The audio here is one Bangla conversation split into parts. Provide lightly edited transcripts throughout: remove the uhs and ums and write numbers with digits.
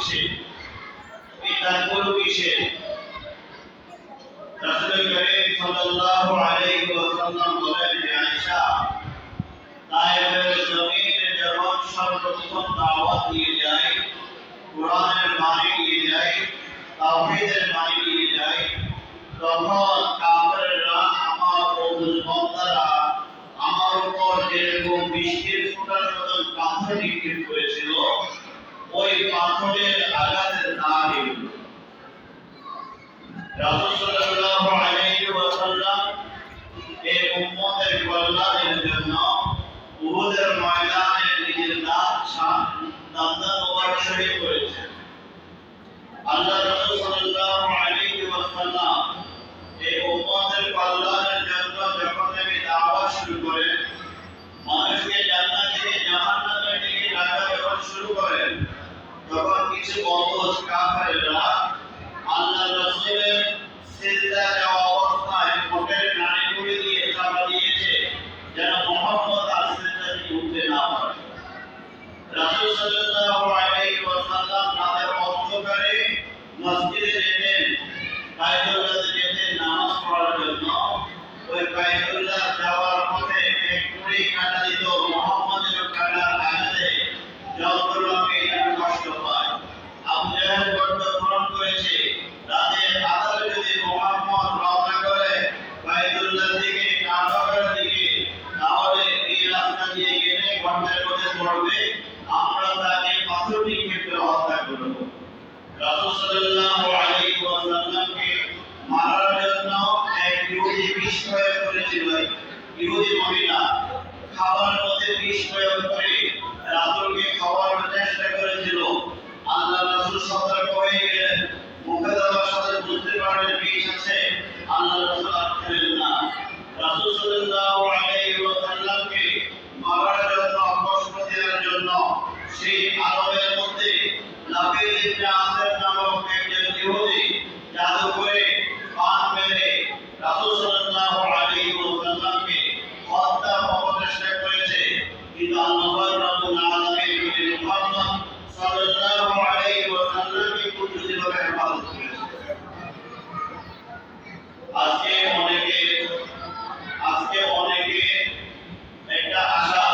কিসে, এই দানগুলো কিসে? রাসূল করিম সাল্লাল্লাহু আলাইহি ওয়াসাল্লাম বলেন, হে আয়েশা, তায়েফের জমিনে যখন সর্বপ্রথম দাওয়াত দিয়ে যায়, কোরআনের বাণী দিয়ে যায়, তাওহীদের বাণী দিয়ে যায়, তখন কাফেররা আমার ও দুশমনরা আমার উপর যেরকম বৃষ্টির ফোঁটার মতো পাথর নিক্ষেপ করেছিল, ওই পাথরের আঘাতের দাগ এগুলো। রাসূল সাল্লাল্লাহু আলাইহি ওয়াসাল্লাম এই উম্মতের কল্যাণের জন্য উহুদের ময়দানে নিজের দাঁত মোবারক শহীদ করেছেন। আল্লাহ রাসূল সাল্লাল্লাহু আলাইহি ওয়াসাল্লাম এই উম্মতের কল্যাণের জন্য যখন তিনি দাওয়াত শুরু করেন, মানুষকে জান্নাত থেকে জাহান্নামের দিকে ডাকা যখন শুরু করেন, তখন কিছু অবুঝ কাফেররা আল্লাহ রাসূলের সিজদা দেওয়া অবস্থায় ঠোঁটের নাড়িভুড়ি দিয়ে চাপা দিয়েছে, যেন মুহাম্মদ আর সিজদা থেকে উঠতে না পারে। রাসূল সাল্লাল্লাহু আলাইহি ওয়াসাল্লাম রাতের অন্ধকারে মসজিদে যেতেন, বাইতুল্লাহতে যেতেন নামাজ পড়ার জন্য। ওই বাইতুল্লাহ যাওয়ার পথে এক কুড়ি কাঁটা দিত, মুহাম্মদের কাঁটার আঘাতে যন্ত্রণাকে কষ্ট পায়। আবু জাহেল বড্ড ধারণ করেছে, রাতের আধারে যদি মুহাম্মদ রওনা করে বাইতুল্লাহ দিকে, কাবার দিকে, তাহলে এই রাস্তা দিয়ে গেলে গর্তের মধ্যে পড়বে, আমরা তাকে পাথর নিক্ষেপ করে হত্যা করব। রাসূল সাল্লাল্লাহু আলাইহি ওয়াসাল্লামকে মারার জন্য এক ইহুদি বিষ প্রয়োগ করেছিল। ইহুদি মহিলা খাবারের মধ্যে বিষ প্রয়োগ করে রাসূলকে খাওয়ানোর চেষ্টা করেছিল। আল্লাহ রাসূল সতর্ক হয়ে গেলেন, মুখে দেওয়ার সাথে বুঝতে পারলেন বিষ আছে, আল্লাহ রাসূল আর খেলেন না। রাসূল সাল্লাল্লাহু আলাইহি ওয়াসাল্লামকে মারার জন্য, কষ্ট দেওয়ার জন্য সেই আরবের মধ্যে লাবিদ ইবনে আসর নামক একজন ইহুদি জাদু করে বান মেরে রাসূল সাল্লাল্লাহু আলাইহি ওয়াসাল্লামকে হত্যা প্রচেষ্টা করেছে, কিন্তু আল্লাহ রাব্বুল আলামিন মুহাম্মদ সাল্লাল্লাহু আলাইহি ওয়াসাল্লামকে কুদরতিভাবে হেফাজত করেছে। আজকে অনেকে একটা আশা,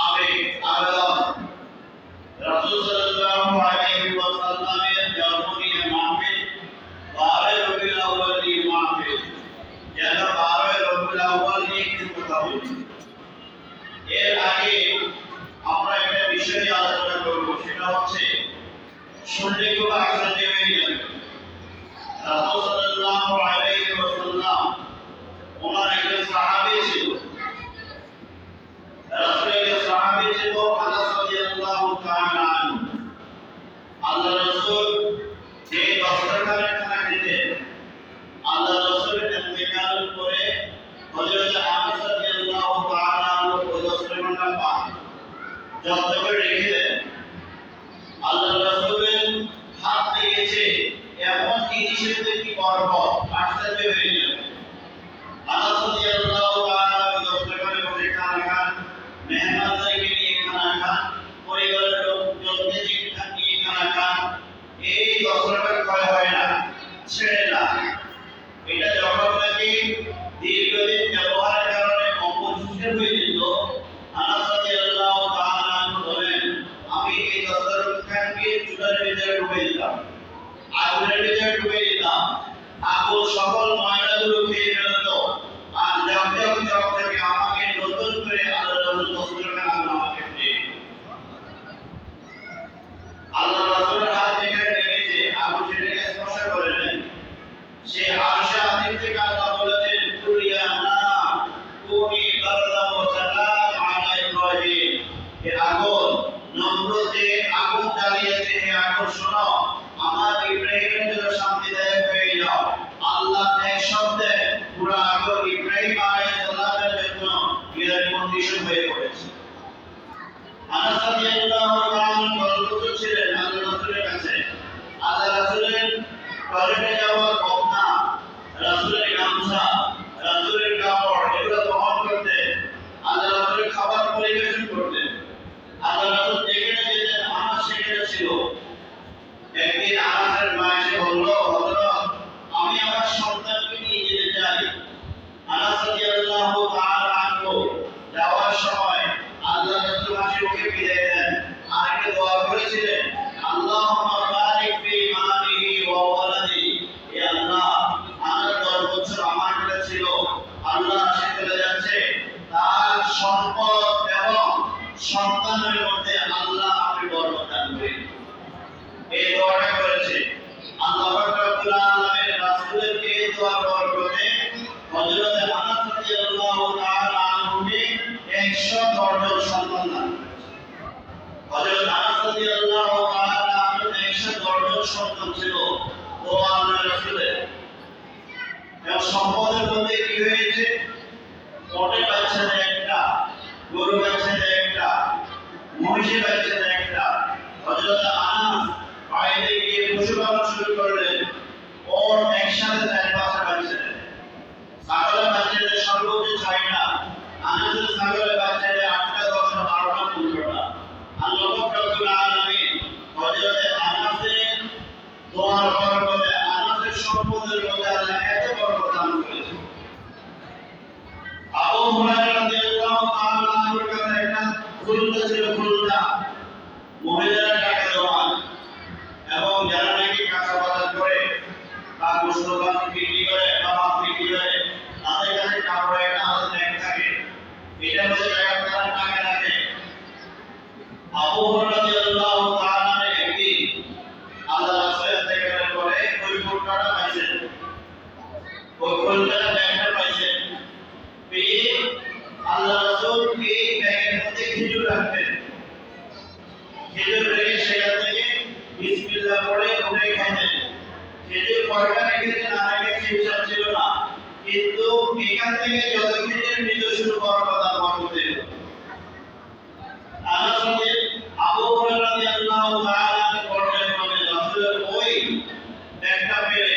আবেগ, আবেদন, রাসূল সাল্লাল্লাহু আলাইহি ওয়াসাল্লামের জন্ম নিয়ে মাহফিল, 12 রবিউল আউয়াল নিয়ে মাহফিল, যেন 12 রবিউল আউয়াল নিয়ে কিছু কথা বলি। এর আগে আমরা একটা বিষয় নিয়ে আলোচনা করব, সেটা হচ্ছে শুনলে খুব আশ্চর্য হয়ে যাবে। রাসূল সাল্লাল্লাহু আলাইহি ওয়াসাল্লাম ওনার একজন সাহাবী ছিল। রাসূলের সাহাবী ছিল আনাস রাদিয়াল্লাহু তাআলা আনহু। আল্লাহ রাসূল যে দস্তরখানে খানা খেতেন, আল্লাহ রাসূলের ইন্তেকালের পরে হযরত আনাস রাদিয়াল্লাহু তাআলা আনহু ওই দস্তরখানটা পান, যত্ন করে রেখে দেন। আল্লাহ রাসূলের হাত লেগেছে এমন জিনিসের কি করব, আশ্চর্য হয়ে গেল। আনাস রাদিয়াল্লাহু তাআলা ওই দস্তরখানে বসে খানা খান, মেহমানদেরকে নিয়ে খানা খান, পরিবারের লোকজনকে নিয়ে খানা খান। এই দস্তরখান ক্ষয় হয় না, ছেড়ে না। এটা যখন নাকি দীর্ঘদিন ব্যবহারের কারণে অপরিষ্কার হয়ে যেত, আনাস রাদিয়াল্লাহু তাআলা বলেন, আমি এই দস্তরখানকে চুলার ভিতরে ডুবিয়ে দিতাম, আগুনের ভিতরে ডুবিয়ে দিতাম, আগুন সকল ময়লাগুলো খেয়ে ফেলতো, আর ঝকঝকে আমাকে নতুন করে আল্লাহ রাসূল দস্তরখান আমাকে দিয়ে আল্লাহ রাসূলের হাত যেখানে লেগেছে আগুন সেটাকে স্পর্শ করে নাই। সে আরশে আযীম থেকে আল্লাহ বলেছেন, কুরিয়া না কুনি বারদাম ওয়া সালাম আলা ইব্রাহিম, হে আগুন, নম্রতে আগুন জ্বালিয়েছে, হে আগুন শোনো, আমার ইব্রাহিমের জন্য শান্তিদায়ক হয়ে যাও। আল্লাহ এক শব্দে পুরো আগুন ইব্রাহিম আলাইহিস সালামের জন্য এর কন্ডিশন হয়ে পড়েছে। আনাস রাদিয়াল্লাহু তাআলা গল্প ছিলেন আল্লাহ রাসূলের কাছে। আল্লাহ রাসূলের টয়লেটে যাওয়ার বদনা, রাসূলের গামছা, রাসূলের কাপড় এগুলো বহন করতেন। আল্লাহ রাসূলের খাবার পরিবেশন করতেন। আল্লাহ রাসূল যেখানে যেতেন আনাস সেখানে ছিল। বিদায় দেন আরেকটা দোয়া করেছিলেন আল্লাহুম্মা বারিক ফি মালিহি ওয়া ওয়ালাদিহি হে আল্লাহ আমার 10 বছর আমার কাছে ছিল আল্লাহ সে চলে যাচ্ছে তার সম্পদ এবং সন্তানের মধ্যে আল্লাহ আপনি বরকত দান করুন এই দোয়াটা করেছে আল্লাহ রাব্বুল আলামিন রাসূলকে এই দোয়া বরকতে হযরত আনাস রাদিয়াল্লাহু তাআলা আনহুকে 110 জন সন্তান দান হযরত আনাস রাদিয়াল্লাহু তাআলা আনহু 110 জন সন্তান ছিল ও আল্লাহর রাসূলের এবং সম্পদের মধ্যে কি হয়েছে ওটে বাচ্চা দেয় একটা গরু বাচ্চা দেয় একটা মহিষী বাচ্চা দেয় একটা হযরত আনাস বাইরে গিয়ে পশুপালন শুরু করলেন ওর একসাথে 4-5টা বাচ্চা দেয় ছাগলের বাচ্চা দেয় সর্বোচ্চ 6টা আনাসের ছাগলের বাচ্চা দেয় 8টা 10টা 12টা 15টা আল্লাহ রাব্বুল আলামিন হযরত আনাসের দোয়ার বরকতে আনাসের সম্পদের মধ্যে আল্লাহ এত বরকত দান করেছে আবু হুরায়রা রাদিয়াল্লাহু তাআলা আনহুর কাছে একটা খুলদা ছিল খুলদা মহিলারা টাকা জমান এবং যারা নাকি কাঁচা বাজার করে বা গোশত বিক্রি করে বা মাছ বিক্রি করে তাদের কাছে কাপড়ে একটা আলাদা ব্যাগ থাকে এটার মধ্যে টাকা রাখে আবু হুরায়রা রাদিয়াল্লাহু তাআলা একদিন আল্লাহ রাসূল ইন্তেকালের পরে ওই ফুটকাটা পাইছেন ওই ফুটকাটা ব্যাগটা পাইছেন পেয়ে আল্লাহ রাসূল এই ব্যাগের মধ্যে খেজুর রাখতেন খেজুর রেখে সেখান থেকে বিসমিল্লাহ পড়ে উঠে খাইতেন খেজুর কয়টা রেখেছেন আর আগে হিসাব ছিল না কিন্তু এখান থেকে যত খেজুর নিতে শুরু করার কথা বলতে আবু হুরায়রা রাদিয়াল্লাহু তাআলা বলেন রাসূলের ওই ব্যাগটা পেলে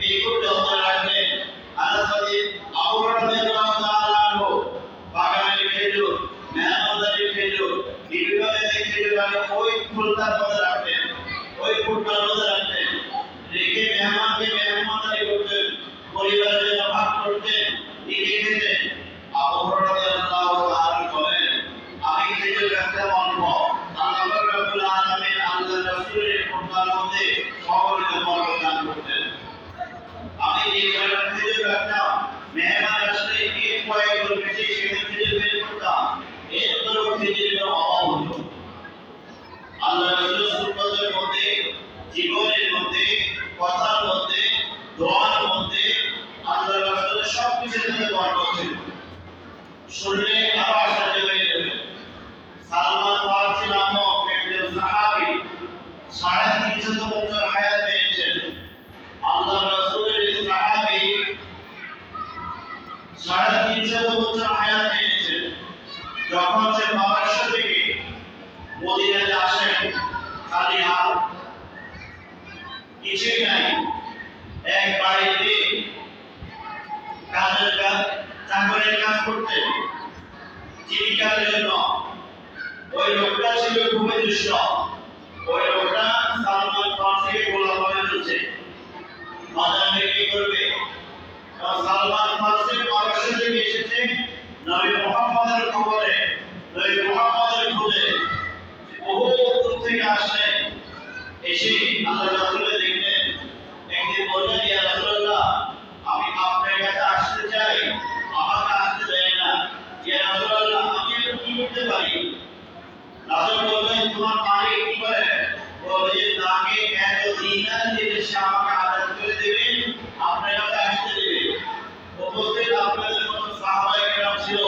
এই করতে হতে রাখলেন আবু হুরায়রা রাদিয়াল্লাহু তাআলা বাগানের খেজুর মেহমানদারির খেজুর বিভিন্ন জায়গায় খেজুর আগে ওই ফুলটার মধ্যে রাখতেন ওই ফুলটার মধ্যে রাখতেন রেখে মেহমানকে মেহমানদারি করতেন পরিবারের জন্য ভাগ করতেন নিজে খেতেন আবু হুরায়রা রাদিয়াল্লাহু তাআলা বলেন আমি খেজুর রাখতে অল্প আল্লাহ রাব্বুল আলামিন আল্লাহর রাসূলের ফুলটার মধ্যে সকলকে বরকত দান করতেন আমি যে কয়টা খেজুর রাখতাম মেহমান আসলে এক কয়েক করে বেশি সেখানে খেজুর বের করতাম এরপরও খেজুরের অভাব হতো আল্লাহ রাসূল সুন্নতের মধ্যে জীবনের মধ্যে কথার মধ্যে দোয়ার মধ্যে আল্লাহ রাসূলের সব কিছুর মধ্যে বরকত ছিল শুনলে আরো আশ্চর্য হয়ে যাবে সালমান ফারসি নামক একজন সাহাবী 350 বছর হায়াত পেয়েছেন আল্লাহ রাসূলের সাহাবী 350 বছর হায়াত পেয়েছেন যখন সে বাবার থেকে মদিনাতে আসেন খালি হাত কিছুই নাই এক বাড়িতে কাজের কাজ চাকরের কাজ করতেন জীবিকার জন্য ওই লোকটা ছিল খুবই দুষ্ট ওই লোকটা সালমান ফারসিকে গোলাম বানিয়ে ফেলছে বাজারে বিক্রি করবে সালমান ফারসি পারস্য থেকে এসেছে নবী মুহাম্মদের খবরে নবী মুহাম্মদের খোঁজে বহু দূর থেকে আসলেন এসে আল্লাহ রাসূলকে দেখলেন একদিন বললেন ইয়া রাসূলুল্লাহ আমি আপনার কাছে আসতে চাই আমাকে আসতে দেয় না ইয়া রাসূলুল্লাহ আমি কি করতে পারি রাসূল বললেন তোমার মালিক কি করে বলে যে তাকে এত দিনার দিলে সে আমাকে আদায় করে দেবেন আপনার কাছে আসতে দেবে উপস্থিত আপনাদের মতো সাহাবায়ে কেরাম ছিল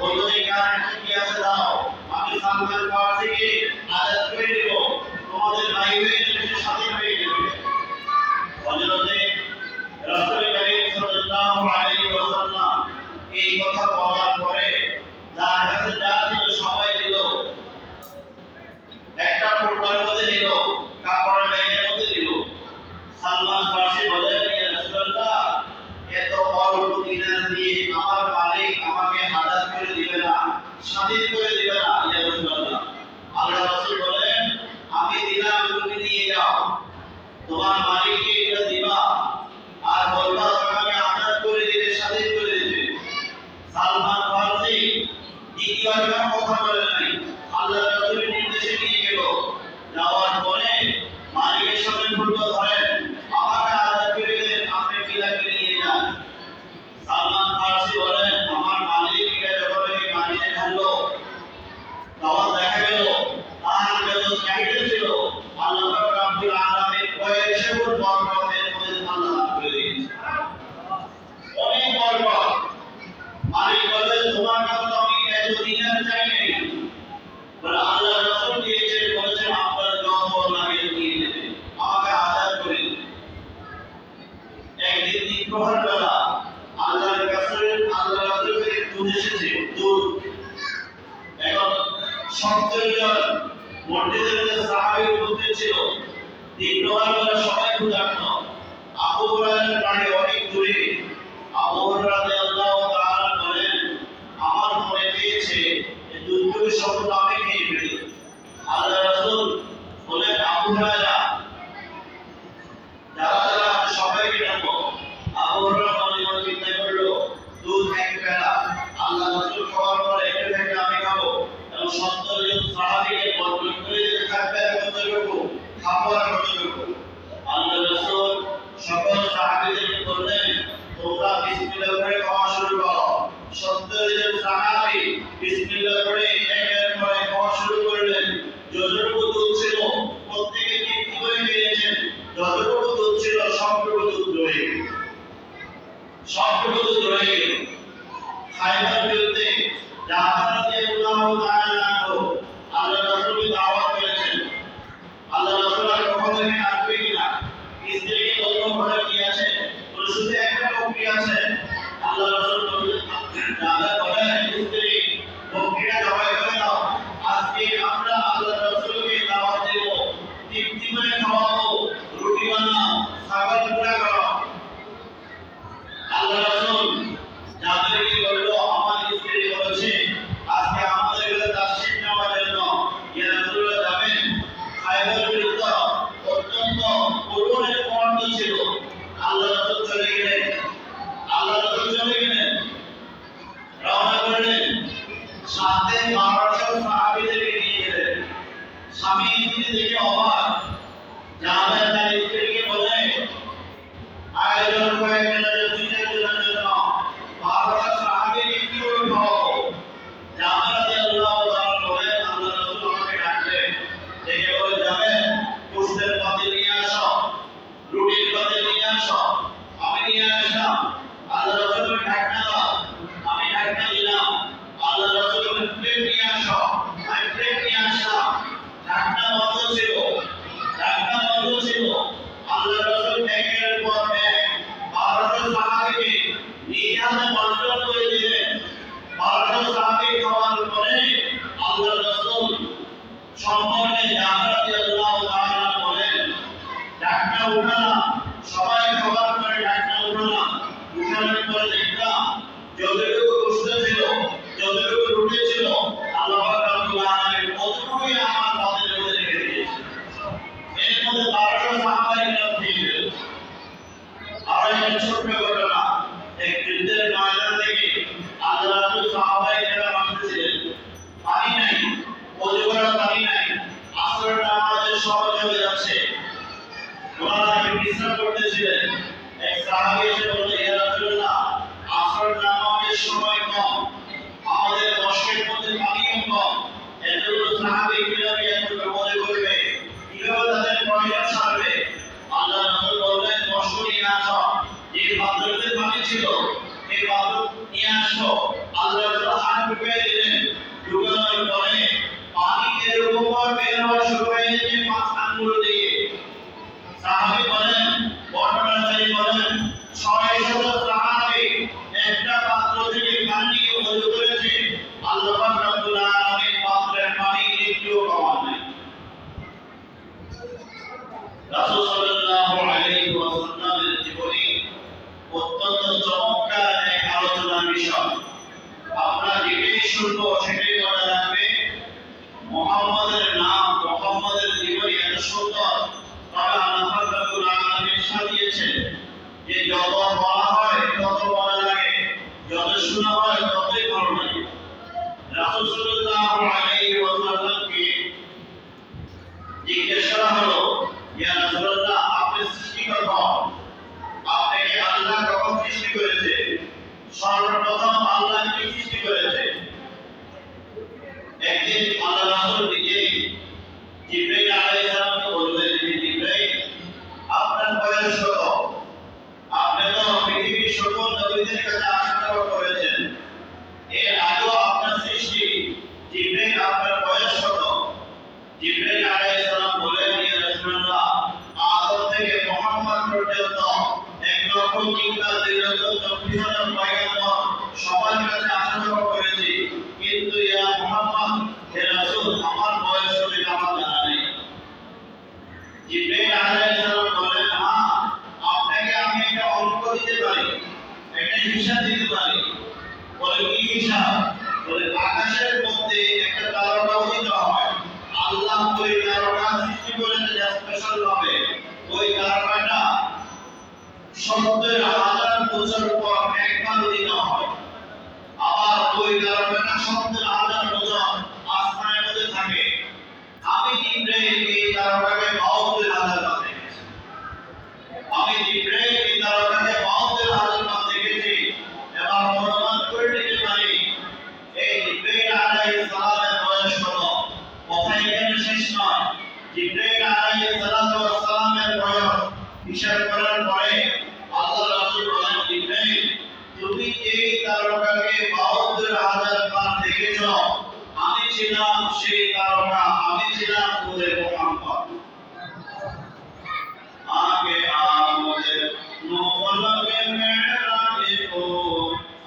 বললেন কারণ কি আছে দাও আমি সালমান ফারসিকে আদায় করে দেব তোমাদের ভাই হয়ে যাবে স্বাধীন হয়ে যাবে হযরতে রাসূল করিম সাল্লাল্লাহু আলাইহি ওয়াসাল্লাম এই কথা বলার পরে যার কাছে যা ছিল সবাই দিল একটা ফুটবল মধ্যে দিল কাপড়ের ব্যাগের মধ্যে দিল সালমান ফারসি বলেন ইয়া রাসূলুল্লাহ এত অল্প দিনার দিয়ে আমার মালিক আমাকে আজাদ করে দিবে না স্বাধীন করে দিবে না ইয়া রাসূলুল্লাহ আল্লাহ রাসূল বলেন আমি দিলাম তুমি নিয়ে যাও তোমার মালিককে এটা দিবা আর বলবা আমাকে আজাদ করে দিতে স্বাধীন করে দিতে সালমান ফারসি দ্বিতীয়বার কথা বলেন নাই আল্লাহ তোমার কাছে তো আমি এত দিনার চাই নাই, বলে আল্লাহ রাসূল দিয়েছেন, বলেছেন আপনার যত লাগে দিয়ে দেবে, আমাকে আজাদ করে দেবে। একদিন দ্বিপ্রহর বেলা আল্লাহর রাসূলকে দুধ এসেছে, দুধ। এখন 70 জন মসজিদের সাহাবী উপস্থিত ছিল। দ্বিপ্রহর বেলা সবাই ক্ষুধার্ত। আবু হুরায়রার বাড়ি অনেক দূরে। আবু হুরায়রা রাদিয়াল্লাহু তাআলা বলেন, আমার মনে পেয়েছে এই দুধটুকু সব আমি খেয়ে ফেলি। আল্লাহ রাসূল বলেন, আবু হুরায়রা যারা সবাইকে ডাকো। আবু হুরায়রা মনে মনে চিন্তা করলো, দুধ এক পেলা, আল্লাহ রাসূল খাওয়ার পরে একটা থেকে আমি খাবো, এবং 70 জন সাহাবীকে বর্ণনা করে দিতে থাকবে কতটুকু খাবো আর কতটুকু। আল্লাহ রাসূল সকল সাহাবীদেরকে বললেন, তোমরা বিসমিল্লাহ করে খাওয়া শুরু করো। 70 জন সাহাবী বিসমিল্লাহ করে একের পর এক খাওয়া শুরু করলেন। যতটুকু দুধ ছিল প্রত্যেকে তৃপ্তি করে খেয়েছেন। যতটুকু দুধ ছিল সবটুকু দুধ রয়ে গেল, সবটুকু দুধ রয়ে গেল। খায়বার যুদ্ধে জাফর রাদিয়াল্লাহু তাআলা আনহু আল্লাহ রাসূলকে দাওয়াত করেছেন। আল্লাহ রাসূল আর কখনো এখানে আসবে কিনা, স্ত্রীকে বলল ঘরে কি আছে, বলে শুধু একটা বকরি আছে। আল্লাহ রাসূল বললেন, জাফর বলেন, স্ত্রী বকরিটা জবাই করে দাও, আজকে আমরা আল্লাহ রাসূলকে দাওয়াত দেব, তৃপ্তি করে খাওয়াবো, রুটি বানাও, ছাগল পোড়া করো। আল্লাহ রাসূল যাদেরকে বলল, আমার স্ত্রী বলেছে আজকে আমাদের কাছে তাসশিফ নেওয়ার জন্য, ইয়া রাসূলুল্লাহ যাবেন। খায়বার যুদ্ধ অত্যন্ত করুণ এক মুহূর্ত ছিল। আল্লাহ রাসূল চলে গেলেন, রওনা করলেন, সাথে 1200 সাহাবীদেরকে নিয়ে গেলেন। স্বামী স্ত্রী দেখে অবাক। জাবের তার স্ত্রীকে বলে, আয়োজন করে গেলেন 2-4 জনের জন্য, 1200 সাহাবীকে কি করে খাওয়াবো। জাবের রাদিয়াল্লাহু তাআলা বলেন, আল্লাহ রাসূল আমাকে ডাকলেন, ডেকে বলে, যাবেন গোশতের পাতিল নিয়ে আসো, রুটির পাতিল নিয়ে আসো। আমি নিয়ে আসলাম। আল্লাহ রাসূলের ঢাকনা দাও, আমি ঢাকনা দিলাম। আল্লাহ রাসূলের প্লেট নিয়ে আসো, আমি প্লেট নিয়ে আসলাম। ঢাকনা বন্ধ ছিল, ঢাকনা বন্ধ ছিল। আল্লাহ রাসূল একের পর এক 1200 সাহাবীকে নিজ হাতে বন্টন করে দিলেন। 1200 সাহাবী খাওয়ার পরে আল্লাহ রাসূল সম্পর্কে জাফর রাদিয়াল্লাহু তাআলা বলেন, ঢাকনা উঠালাম, সবাই খাবার পরে ঢাকনা উঠালাম। উঠানোর পরে দেখলাম যতটুকু গোশত ছিল, যতটুকু রুটি ছিল, আল্লাহ পাক রব্বুল আলামিন কতটুকুই আমার পাতিলের মধ্যে রেখে দিয়েছে। এর মধ্যে 1200 সাহাবায়ে কেরাম খেয়ে ফেলেছে। আর একটা ছোট্ট ঘটনা, এক যুদ্ধের ময়দান থেকে আল্লাহ রাসূল সাহাবায়ে কেরাম আসতেছিলেন, পানি নাই, ওযু করার পানি নাই, আসরের নামাজের সময় হয়ে যাচ্ছে। ওনারা বিশ্রাম করতেছিলেন। এক সাহাবী এসে বলল, ইয়া রাসূলুল্লাহ, আসরের নামাজের সময় কম, আমাদের মসজিদের মধ্যে পানিও কম, এতগুলো সাহাবী কিভাবে এত বিপদে পড়বে, কিভাবে তাদের প্রয়োজন সারবে। আল্লাহ রাসূল বললেন, মশক নিয়ে আসো। যে পাত্রতে পানি ছিল এই পাত্র নিয়ে আসো। আল্লাহ রাসূল হাত ঢুকিয়ে দিলেন। ঢুকানোর পরে পানি এরকম বের হওয়া শুরু হয়েছে 5 আঙ্গুল দিয়ে। সাহাবী বলেন, বর্ণনাকারী বলেন, 600 সাহাবী একটা পাত্র থেকে পানি নিয়ে ওযু করেছে। আল্লাহ পাক রব্বুল আলামিন পাত্রের পানি একটুও কমান নাই। রাসূল সাল্লাল্লাহু আলাইহি ওয়াসাল্লামের জীবনী অত্যন্ত চমৎকার এক আলোচনার বিষয়। আপনারা যেটাই শুনবো সেটাই মনে রাখবে, মুহাম্মদের নাম, মুহাম্মদের জীবনী এত সুন্দর। তবে আল্লাহ পাক রব্বুল আলামিন সাজিয়েছেন যে যত বলা হয় তত মনে লাগে, যত শোনা হয় ততই ভালো লাগে। রাসূল সাল্লাল্লাহু আলাইহি ওয়াসাল্লামকে জিজ্ঞেস করা হলো, ইয়া রাসূলুল্লাহ, আপনি সৃষ্টিকর্তা, আপনাকে আল্লাহ কখন সৃষ্টি করেছে? সর্বপ্রথম আল্লাহ কি সৃষ্টি করেছে? একদিন আল্লাহ রাসূল নিজেই জিবরাইল আলাইহিস সালামকে বললেন, জিবরাইল, আপনার বয়স কত? আপনি তো পৃথিবীর সকল নবীদের কাছে আসা যাওয়া করেছেন, এর পিছনের পয়গম্বর সবার কাছে আশা করেছি, কিন্তু ইয়া মুহাম্মদ হে রাসূল আমার বয়স হবে আমার জানা নেই। জিবরাইল আলাইহিস সালাম বলেন, হ্যাঁ আপনাকে আমি একটা অঙ্ক দিতে পারি, একটা হিসাব দিতে পারি। বলে কি হিসাব? বলে আকাশের মধ্যে একটা তারকা উদিত হয়, আল্লাহ ওই তারকা সৃষ্টি করেছেন স্পেশাল ভাবে। ওই তারকাটা ৭০,০০০ বছর পর একবার উদিত হয়। আবার ওই তারকাটা ৭০,০০০ বছর আসমানের মধ্যে থাকে। আমি জিবরাইল এই তারকাকে ৭২,০০০ বার দেখেছি। আমি জিবরাইল এই তারকাকে ৭২,০০০ বার দেখেছি। এবার অনুমান করে নিতে পারি এই জিবরাইল আলাইহিস সালামের বয়স কত। কথা এখানে শেষ নয়। জিবরাইল আলাইহিস সালামের বয়স হিসাব করার পরে আল্লাহ রাসূল বলেন, জিবরাইল তুমি এই তারকাকে ৭২,০০০ বার দেখেছো, আমি ছিলাম সেই তারকা, আমি ছিলাম নূরে মুহাম্মদ। আগে আমাদের নফলকে মেরাজে ও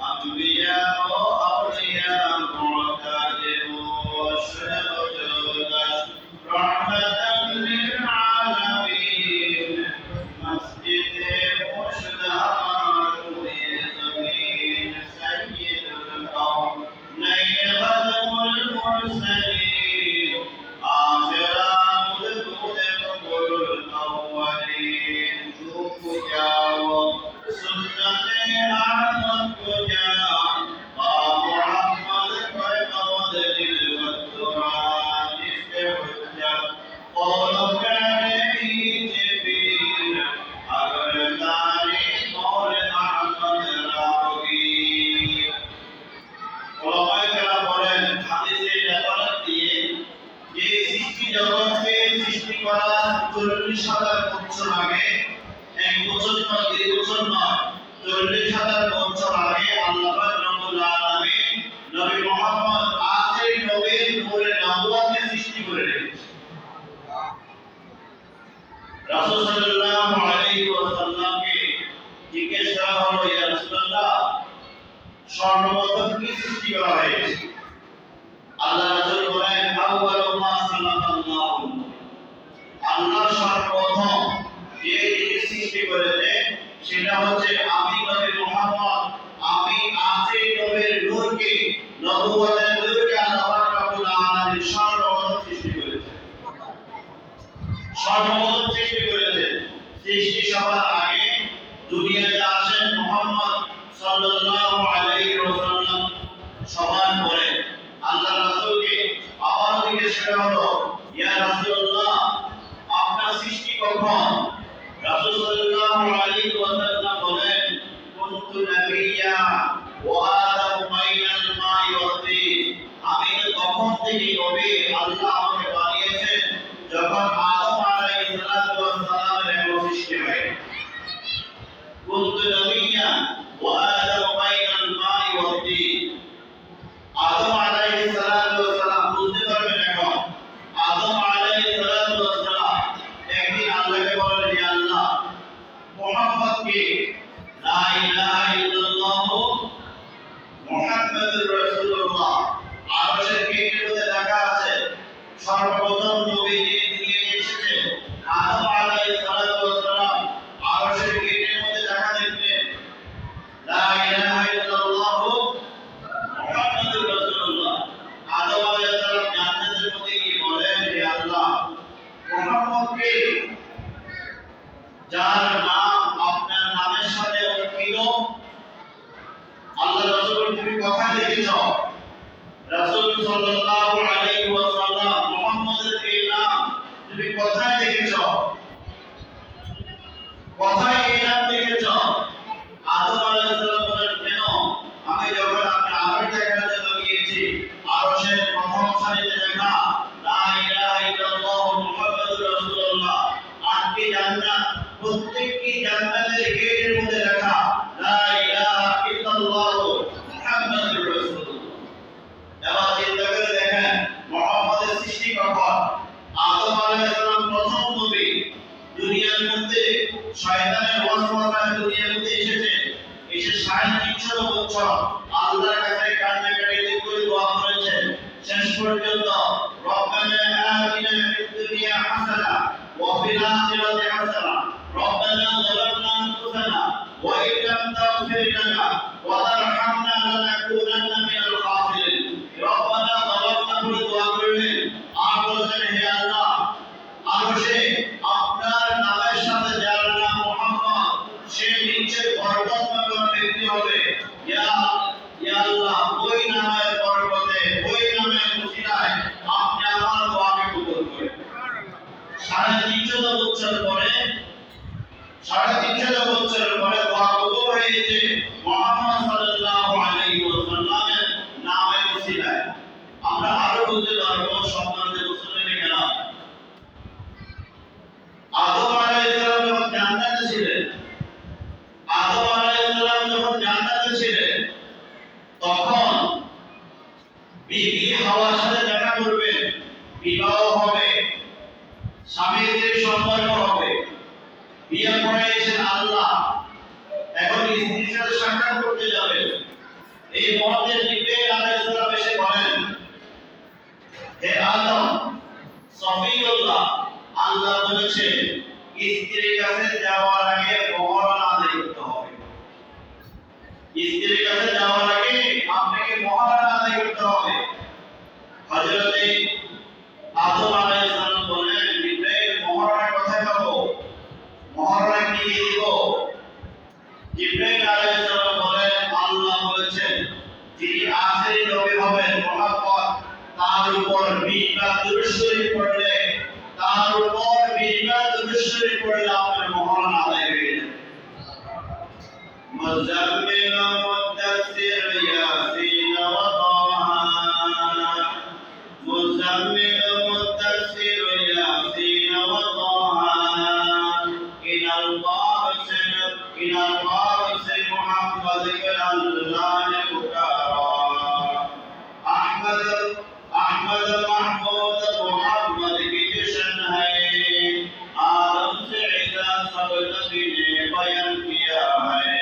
আম্বিয়া ও আউলিয়া মুতাজে ও শাহজাদাস রাহমাতান লিল আলামিন মসজিদে মুশতাহার হুয়ে জমিন সাইয়্যিদুল কাওনাইন খাদমুল মুরসালিন আখিরা মুদকুল কুল আউয়ালিন যুগ যাও সুন্নতে আহমদ কো জান বা মুহাম্মদ পয়গম্বর দিল ওয়াতুরান ইসে হুজ্জত কওল কারে ইজবির আগর তারি মৌল আহমদ রাবি। ওলামায়ে কেরাম বলেন, হাদিসে রেফারেন্স দিয়ে যে সৃষ্টি জগৎকে সৃষ্টি করার ৪০,০০০ বছর আগে, ১ বছর নয় ২ বছর নয়, ৪০,০০০ বছর আগে আল্লাহ পাক রব্বুল আলামিন নবী মুহাম্মদ আখির নবীর নূরে নবুয়তকে সৃষ্টি করে রেখেছেন। রাসূল সাল্লাল্লাহু আলাইহি ওয়াসাল্লামকে জিজ্ঞেস করা হলো, ইয়া রাসূলুল্লাহ সর্বপ্রথম কি সৃষ্টি করা হয়েছে? আল্লাহ রাসূল বলেন, আউয়ালু মা খালাকাল্লাহু, আল্লাহ সর্বপ্রথম যে জিনিস সৃষ্টি করেছেন সেটা হচ্ছে আমি নবী মুহাম্মদ, আমি আখির নবীর নূরকে, নবুয়তের নূরকে আল্লাহ রাব্বুল আলামিন সর্বপ্রথম সৃষ্টি করেছেন। সর্বপ্রথম সৃষ্টি করেছেন। সৃষ্টি সবার আগে দুনিয়াতে আসেন মুহাম্মদ সাল্লাল্লাহু আলাইহি ওয়াসাল্লাম। সবার পরে আল্লাহ রাসূলকে আবার জিজ্ঞেস করা হলো, ইয়া রাসূলুল্লাহ আপনার সৃষ্টি কখন? রাসূল সাল্লাল্লাহু আলাইহি ওয়াসাল্লাম বলেন, কুনতু নাবিয়্যা ওয়া আদামু বাইনাল মাই ওয়াত তিন, আমি তখন থেকে নবী, আল্লাহ আমাকে বানিয়েছেন যখন আদম আলাইহিস সালাতু ওয়াস সালামের সৃষ্টি হয়। কুনতু নাবিয়্যা ওয়া আদামু বাইনাল মাই ওয়াত তিন, আদম আলাইহিস সালাতু ওয়াস সালাম বুঝতে পারবেন এখন। আদম আলাইহিস সালাতু ওয়াস সালাম একদিন আল্লাহকে বলেন, হে আল্লাহ মুহাম্মদকে লা ইলাহা ইল্লাল্লাহ মুহাম্মাদুর রাসূলুল্লাহ আরশের গেটের মধ্যে লেখা আছে। সর্বপ্রথম নবী যিনি নিয়ে এসেছেন আদম আলাইহিস সালাতু ওয়াস সালাম আরশের গেটের মধ্যে লেখা দেখবেন, লা ইলাহা ইল্লাল্লাহ মুহাম্মাদুর রাসূলুল্লাহ। আদম আলাইহিস সালাম জান্নাতের মধ্যে গিয়ে বলেন, হে আল্লাহ মুহাম্মদকে যার নাম আপনার নামের সাথে মিল, আল্লাহ রাসূল তুমি কোথায় দেখেছো? রাসূল সাল্লাল্লাহু আলাইহি ওয়াসাল্লাম মুহাম্মদের এই নাম তুমি কোথায় দেখেছো? কোথায় এই নাম দেখেছো? আদম আলাইহিস সালাম বলেন, কেন আমি যখন আপনি আরশ দেখার জন্য গিয়েছি, আরশের প্রথম সারিতে লেখা লা ইলাহা ইল্লাল্লাহ মুহাম্মাদুর রাসূলুল্লাহ, ৮টি জান্নাত, প্রত্যেকটি জান্নাতের গেটের মধ্যে লেখা লা ইলাহা ইল্লাল্লাহ মুহাম্মাদুর রাসূলুল্লাহ। এবার চিন্তা করে দেখেন মুহাম্মদের সৃষ্টি কখন? আদম আলাইহিস সালাম প্রথম নবী, দুনিয়ার মধ্যে শয়তানের ওয়াসওয়াসায় দুনিয়ার মধ্যে এসেছে। 300 বছর আল্লাহর কাছে কান্নাকাটি করে দোয়া করেছেন শেষ পর্যন্ত রব্বানা আতিনা ফিদ দুনিয়া হাসানা ওয়া ফিল আখিরাতি হাসানা রব্বানা যালামনা আনফুসানা ওয়া ইন লাম তাগফির লানা ওয়া তারহামনা লানাকুনান্না মিনাল খাসিরিন রব্বানা যালামনা বলে দোয়া করলেন আর বলেন হে আল্লাহ আরশে আপনার নামের সাথে যার নাম মুহাম্মদ সে নিচে পর্বতমালার ব্যক্তি হবে ইয়া আল্লাহ ওই নামের পর্বতে ওই নামের উসিলায় আপনি আমার দোয়াকে কবুল করেন। 350 বছর পরে দোয়া কবুল হয়েছে মুহাম্মদ সাল্লাল্লাহু আলাইহি ওয়াসাল্লামের নামের উসিলায়। আমরা আরো বলতে পারবো সম্মানিত মুসলিম কেরাম, আদম আলাইহিস সালাম যখন জান্নাতে ছিলেন তখন বিবি হাওয়ার সাথে দেখা করবেন, বিবাহ হবে, স্বামী স্ত্রীর সম্পর্ক হবে, বিয়ে পড়াইছেন আল্লাহ, এখন স্ত্রীর সাথে সাক্ষাৎ করতে যাবেন। এই মুহূর্তে জিবরাইল আলাইহিস সালাম এসে বলেন, হে আদম, সফিউল্লাহ আল্লাহ বলেছেন স্ত্রীর কাছে যাওয়ার আগে মহরনা আদায় করতে হবে। স্ত্রীর কাছে যাওয়ার আগে আপনাকে মহরনা আদায় করতে হবে। হযরতে আদম আলাইহিস সালাম বলেন, জিবরাইল মহরনা কোথায় পাবো? মহরনা কি দিয়ে দিব? জিবরাইল আলাইহিস সালাম বলেন, আল্লাহ বলেছেন যিনি আখেরি নবী হবেন মুহাম্মদ তার উপর 20 বার দুরূদ শরীফ পড়লে আপনার মহরনা আদায় হয়ে যাবে। মুজাম্মিল মুদাসসির ইয়াসিন ওয়া তাহা মুজাম্মিল মুদাসসির ইয়াসিন ওয়া তাহা ইনাল বারিস মুহাম্মদ আল্লাহ পুকারা अहमद महमूद मोहम्मद की जश्न है आदम से ईसा सब नबी ने बयान किया है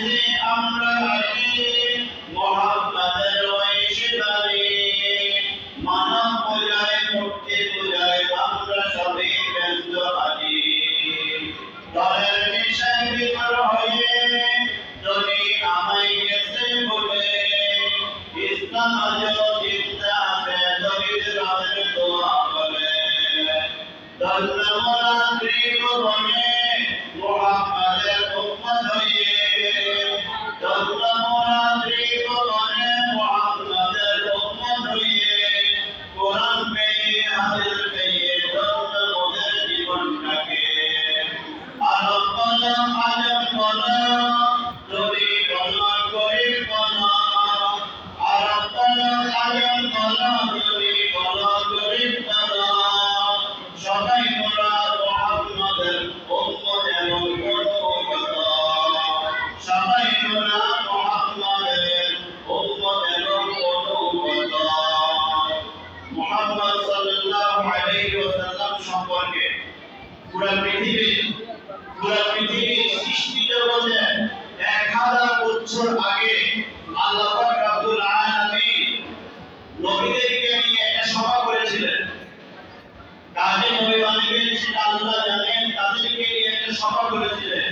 যে আমরা আছি মুহাম্মাদের ওয়াইশবারে মানব পূজায় মূর্তি পূজায় আমরা সবাই ব্যস্ত আছি দলের নেশায় বিকল হয়ে যদি আমায় গেছে বলে ইসলাম আজও জিন্দা আছে দলিত রাতের দোয়া বলে দলমরাত্রি বনে মুহাম্মাদের উম্মত হয়ে দলমরাত্রি বনে মুহাম্মাদের উম্মত হয়ে কোরআন পেয়ে হাদিস পেয়ে দলমদের জীবনটাকে আরব বলা আজম বলা তুমি বলা গরিব বলা আরব বলা আজম বলা তুমি বলা গরিব বলা সবাই মোরা মুহাম্মাদের উম্মত এবং অনুগত সবাই মোরা মুহাম্মাদের উম্মত এবং অনুগত মুহাম্মদ সাল্লাল্লাহু আলাইহি ওয়াসাল্লাম সম্পর্কে পুরো পৃথিবী সৃষ্টি জগতে 1000 বছর আগে আল্লাহ পাক রব্বুল আলামিন নবীদেরকে নিয়ে একটা সভা করেছিলেন কাজে নবী বানিয়েছেন সেটা আল্লাহ জানেন তাদেরকে নিয়ে একটা সভা করেছিলেন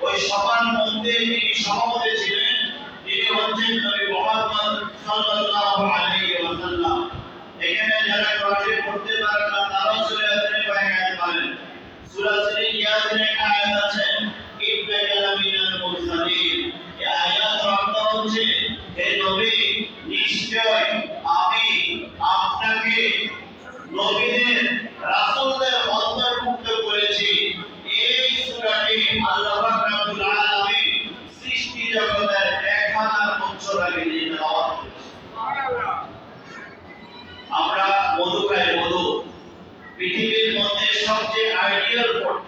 ওই সভার মধ্যে যিনি সভাপতি ছিলেন তিনি হচ্ছেন নবী মুহাম্মদ সাল্লাল্লাহু আলাইহি ওয়াসাল্লাম এখানে যারা কোরআন পড়তে পারেন না তারাও সূরা ইয়াসিনের আয়াত পারেন সূরা ইয়াসিনের আয়াত আছে ইবতালা মিনাল মুরসালিন এই আয়াত অর্থ হচ্ছে হে নবী নিশ্চয় আমি আপনাকে নবীদের রাসূলদের অন্তর্ভুক্ত করেছি এই সূরাটি আল্লাহ পাক রব্বুল আলামিন সৃষ্টি জগতের 1000 বছর আগে নিয়ে তেলাওয়াত করেছেন সুবহানাল্লাহ আমরা মধু খাই মধু পৃথিবীর মধ্যে সবচেয়ে আইডিয়াল ফুড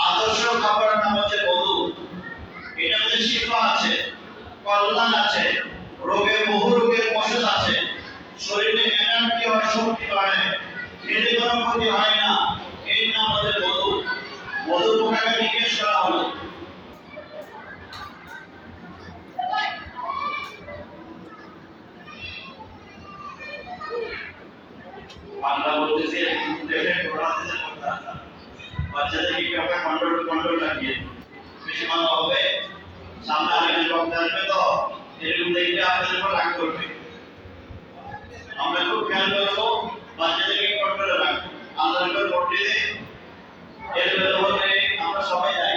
আদর্শ খাবার নাম হচ্ছে মধু এটা মধ্যে শিফা আছে কল্যাণ আছে বহু রোগের ওষুধ আছে শরীরে এনার্জি হয় শক্তি বাড়ে খেলে কোনো ক্ষতি হয় না এর নাম হচ্ছে মধু মধু পোকাকে জিজ্ঞেস করা হলো বাংলা বলতেছে দেশের পড়াতে করতে আসা বাচ্চাদেরকে কি একটা কন্ট্রোল লাগিয়ে বেশি ভালো হবে সামনে আরেকজন বক্তা আসবে তো এরকম দেখলে আপনাদের উপর রাগ করবে আমরা খুব খেয়াল করবো বাচ্চাদেরকে কন্ট্রোলে রাখবো আল্লাহর উপর ভোট দিয়ে এর হলে আমরা সবাই যাই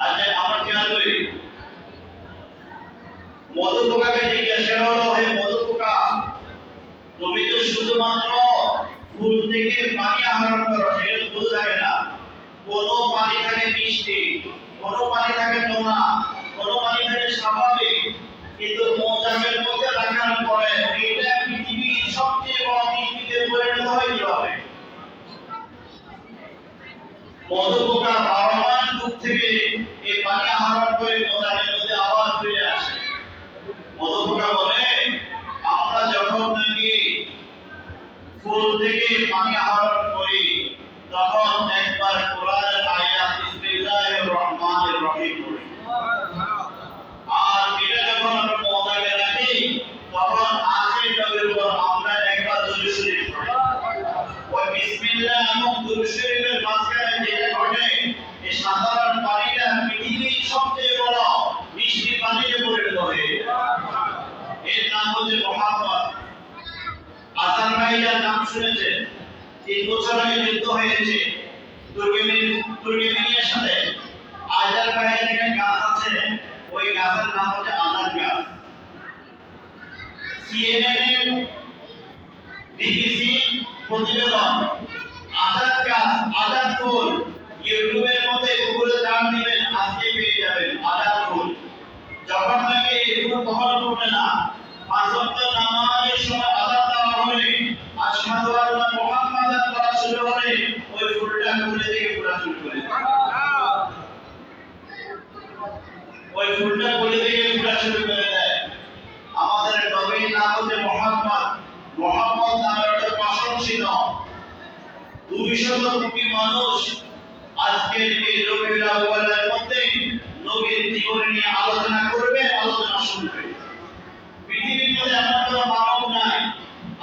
আচ্ছা আমরা খেয়াল করি মধু পোকাকে জিজ্ঞাসা হলো হে মধু পোকা তুমি তো শুধুমাত্র ফুল থেকে পানি আহরণ করো সেটা তো বোঝা যায় না কোনো পানি থাকে মিষ্টি কোনো পানি থাকে নোনা কোনো পানি থাকে স্বাভাবিক কিন্তু মৌচাকের মধ্যে রাখার পরে এটা পৃথিবীর সবচেয়ে বড় মিষ্টিতে পরিণত হয় কিভাবে মধু পোকা 12 মাস দূর থেকে এই পানি আহরণ করে মৌচাকের মধ্যে আবার ফিরে আসে মধু পোকা বলে আমরা যখন নাকি ফুল থেকে পানি আহরণ করি তখন একবার কোরআনের আয়াত বিসমিল্লাহির রহমানির রহিম পড়ি আর এটা যখন আমরা মৌচাকে রাখি তখন আখির নবীর উপর আমরা একবার দুরূদ শরীফ পড়ি ওই বিসমিল্লাহ এবং দুরূদ শরীফের মাঝখানে যেটা ঘটে এই সাধারণ পানিটা পৃথিবীর সবচেয়ে বড় মিষ্টি পানিতে পরিণত হয়ে এর নাম হচ্ছে মুহাম্মদ আজারবাইজান নাম শুনেছেন 3 বছর আগে যুদ্ধ হয়েছে তুর্কমেনিয়ার সাথে আজারবাইজানের গাছ আছে ওই গাছের নাম হচ্ছে আজার গাছ সিএনএন বিবিসি প্রতিবেদন আজার গাছ আজার ফুল ইউটিউবের মধ্যে গুগলে সার্চ দিবেন আজকে পেয়ে যাবেন আজার ফুল যখন নাকি এই ফুল কখনো ফুটে না পাঁচ ওয়াক্ত নামাজের সময় আযান দেওয়া হবে আশহাদু আন্না মুহাম্মাদান রাসূলুল্লাহ ওই ফুলটা খুলে দিয়ে ফুটা শুরু করে ওই ফুলটা খুলে দিয়ে ফুটা শুরু করে দেয় আমাদের নবীর নাম হচ্ছে মুহাম্মদ নামের একটা প্রশংসিত 200 কোটি মানুষ আজকের এই রবিউল আউয়ালের মধ্যে নবীর জীবনী নিয়ে আলোচনা করবে, আলোচনা শুনবে। পৃথিবীর মধ্যে এমন কোনো মানব নাই।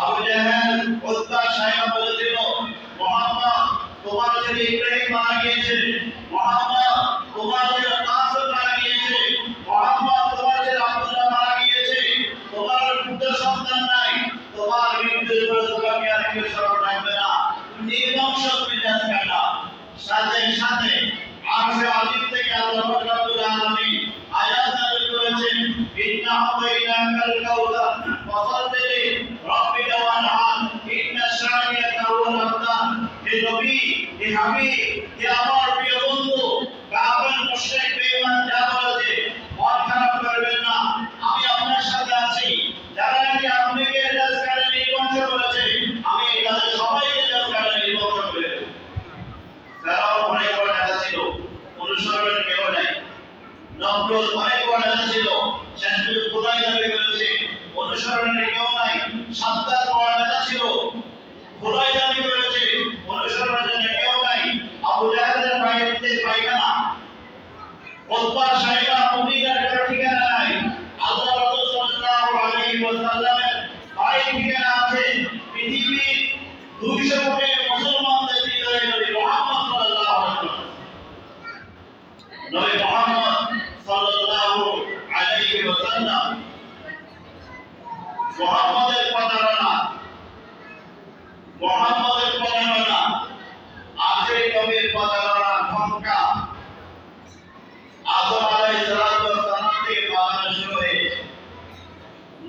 আবু জাহেল, উতবা, সাইবা বলেছিল, মুহাম্মদ তোমার ছেলে ইব্রাহিম মারা গিয়েছে, মুহাম্মদ তোমার ছেলে কাসিম মারা গিয়েছে, মুহাম্মদ তোমার ছেলে আব্দুল্লাহ মারা গিয়েছে, তোমার পুত্র সন্তান নাই, তোমার মৃত্যুর পর তোমাকে আর কেউ স্মরণ রাখবে না, নির্বংশ তুমি যাবে না। সাথে সাথে আরশে আজিম থেকে আল্লাহ রাব্বুল আলামিন আয়াত নাযিল করেছেন, ইন্না আতাইনাকাল কাউসার ফাসাল্লি রাব্বিকা ওয়ানহার ইন্না শানিয়াকা হুয়াল আবতার। হে নবী, হে হাবিব, হে আমার প্রিয় বন্ধু, কাফের মুশরিক বেঈমান যা বলেছে মন খারাপ করবেন না, আমি আপনার সাথে আছি। যারা নাকি আপনাকে রাজকারে নির্বংশ করেছে, আমি তাদের সবাইকে রাজকারে নির্বংশ করে দেব। ফেরাউন অনেক বড় নেতা ছিল, অনুসরণের কেউ নাই। নমরুদ অনেক বড় নেতা ছিল, শেষ পর্যন্ত খোদাই দাবি করেছে, অনুসরণের কেউ নাই। সাদ্দাত বড় নেতা ছিল, খোদাই দাবি করেছে, অনুসরণের জন্য কেউ নাই। আবু জাহেলের বাইরে পায়খানা, উতবা, সাইবা, মুগীরার কোনো ঠিকানা নাই। আল্লাহ রাসূল সাল্লাল্লাহু আলাইহি ওয়াসাল্লামের বাড়ির ঠিকানা আছে পৃথিবীর 200 কোটি মুসলমানদের হৃদয়ে নবী মুহাম্মদ সাল্লাল্লাহু আলাইহি ওয়াসাল্লাম। নবী মুহাম্মদ সাল্লাল্লাহু আলাইহি ওয়াসাল্লাম মুহাম্মদের প্রতারণা, মুহাম্মদের প্রতারণা, আখেরি নবীর প্রতারণা ঠঙ্কা আদম আলাইহিস সালাম থেকে বানানো শুরু হয়েছে।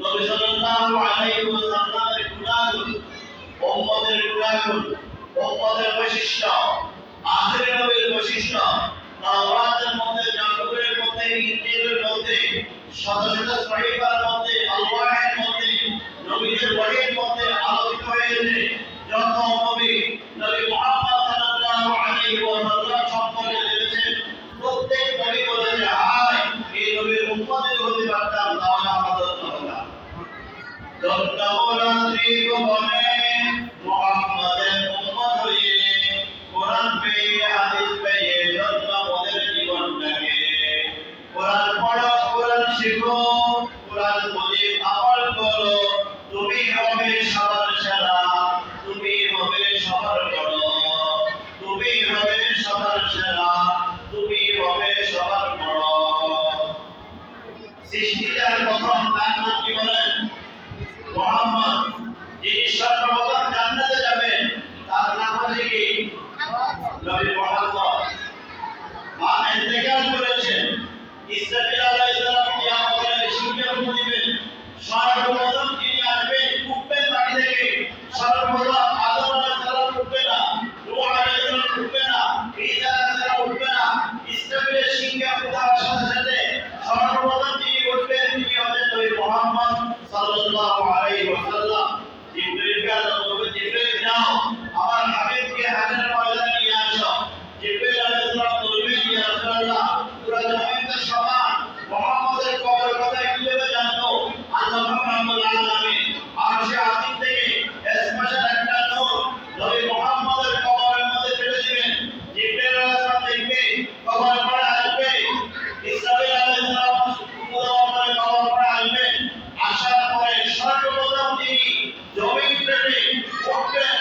নবী সাল্লাল্লাহু আলাইহি ওয়াসাল্লামের গুণাগুণ, উম্মতের গুণাগুণ, উম্মতের বৈশিষ্ট্য, আখেরি নবীর বৈশিষ্ট্য তাওরাতের মধ্যে, জাবুরের মধ্যে, ইনজিলের মধ্যে, শত শত সহিফার মধ্যে, আলওয়াহের মধ্যে, নবীদের ওহীর মধ্যে আলোচিত হয়েছে। যত নবী নবী মুহাম্মদ সাল্লাল্লাহু আলাইহি ওয়াসাল্লাম সম্পর্কে জেনেছেন, প্রত্যেক নবী বলেছে, হায় এই নবীর উম্মতের হতে পারতাম তাহলে আমাদের হতো। দত্তবরাত্রি বনে মুহাম্মাদের উম্মত হয়ে কোরআন পেয়ে, হাদিস পেয়ে জন্ম ওদের জীবনটাকে। কোরআন পড়ো, কোরআন শিখো, কোরআন বুঝে আমল করো, তুমি হবে সবার সেরা, তুমি হবে সবার বড়, তুমি হবে সবার সেরা, তুমি হবে সবার বড়। সৃষ্টির প্রথম তার নাম কি বলেন? মুহাম্মদ। যিনি সর্বপ্রথম জান্নাতে যাবেন তার নাম হচ্ছে কি? নবী মুহাম্মদ। মা ইন্তেকাল করেছেন, ইসরাফিল আলাইহিস সালাম কিয়ামতের শিক্ষা দিবেন। সর্বপ্রথম যিনি আসবেন, উঠবেন বাড়ি থেকে, সর্বপ্রথম আদম আলাইহিস সালাম উঠবে না, নূহ আলাইহিস সালাম উঠবে না, ঈসা আলাইহিস সালাম উঠবে না। ইসরাফিলের শিক্ষা দেওয়ার সাথে সাথে সর্বপ্রথম যিনি উঠবেন তিনি হচ্ছেন নবী মুহাম্মদ সাল্লাল্লাহু আলাইহি ওয়াসাল্লাম। জিবরিলকে আল্লাহ বলবে, জিবরিল যাও আমার হাবিবকে হাজরের ময়দানে নিয়ে আসো। জিবরিল আলাইহিস সালাম বলবেন, ইয়া রাসূলুল্লাহ পুরো জমিনটা সমান, মুহাম্মদের কবর কোথায় কিভাবে জানবো? আল্লাহ রাব্বুল আলামিন আরশে আজিম থেকে স্পেশাল একটা নূর নবী মুহাম্মদের কবরের মধ্যে ফেলে দিবেন। জিবরিল আলাইহিস সালাম দেখবে, কবর পড়ে আসবে, ইসরাফিল আলাইহিস সালাম কবর পড়ে আসবেন। আসার পরে সর্বপ্রথম তিনি জমিন থেকে উঠবেন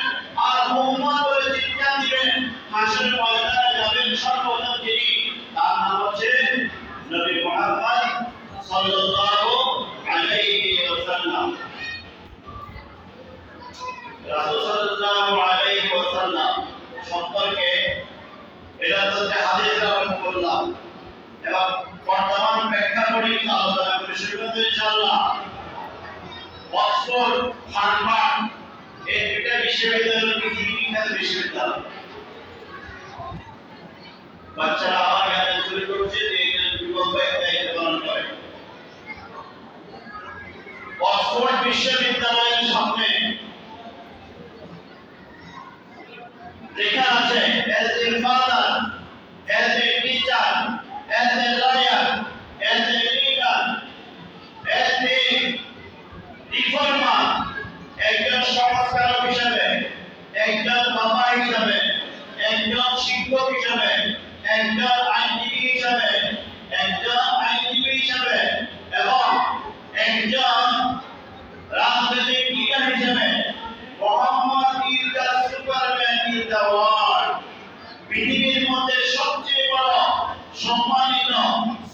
আর মুহাম্মদ বলে চিৎকার দিবেন, হাসরের ময়দানে যাবেন সর্বপ্রথম তিনি, তার নাম হচ্ছে নবী মুহাম্মদ সাল্লাল্লাহু আলাইহি ওয়াসাল্লাম। রাসূল সাল্লাল্লাহু আলাইহি ওয়াসাল্লাম সম্পর্কে এটা তো হাদিসে আমরা বললাম, এবং বর্তমান প্রেক্ষাপটে আলোচনা করে শুরু করব ইনশাআল্লাহ। অক্সফোর্ড, হার্ভার্ড এই দুটো বিশ্ববিদ্যালয় পৃথিবীর বিখ্যাত বিশ্ববিদ্যালয়। বাচ্চারা আমার কাছে শুরু করছে যে বিকল্প একটা পালন করে। অক্সফোর্ড বিশ্ববিদ্যালয়ের সামনে লেখা আছে, as a father, as a teacher, as a lawyer, as a leader, as a reformer, একজন সংস্কারক হিসেবে, একজন বাবা হিসেবে, একজন শিক্ষক হিসেবে, একজন আইনজীবী হিসেবে,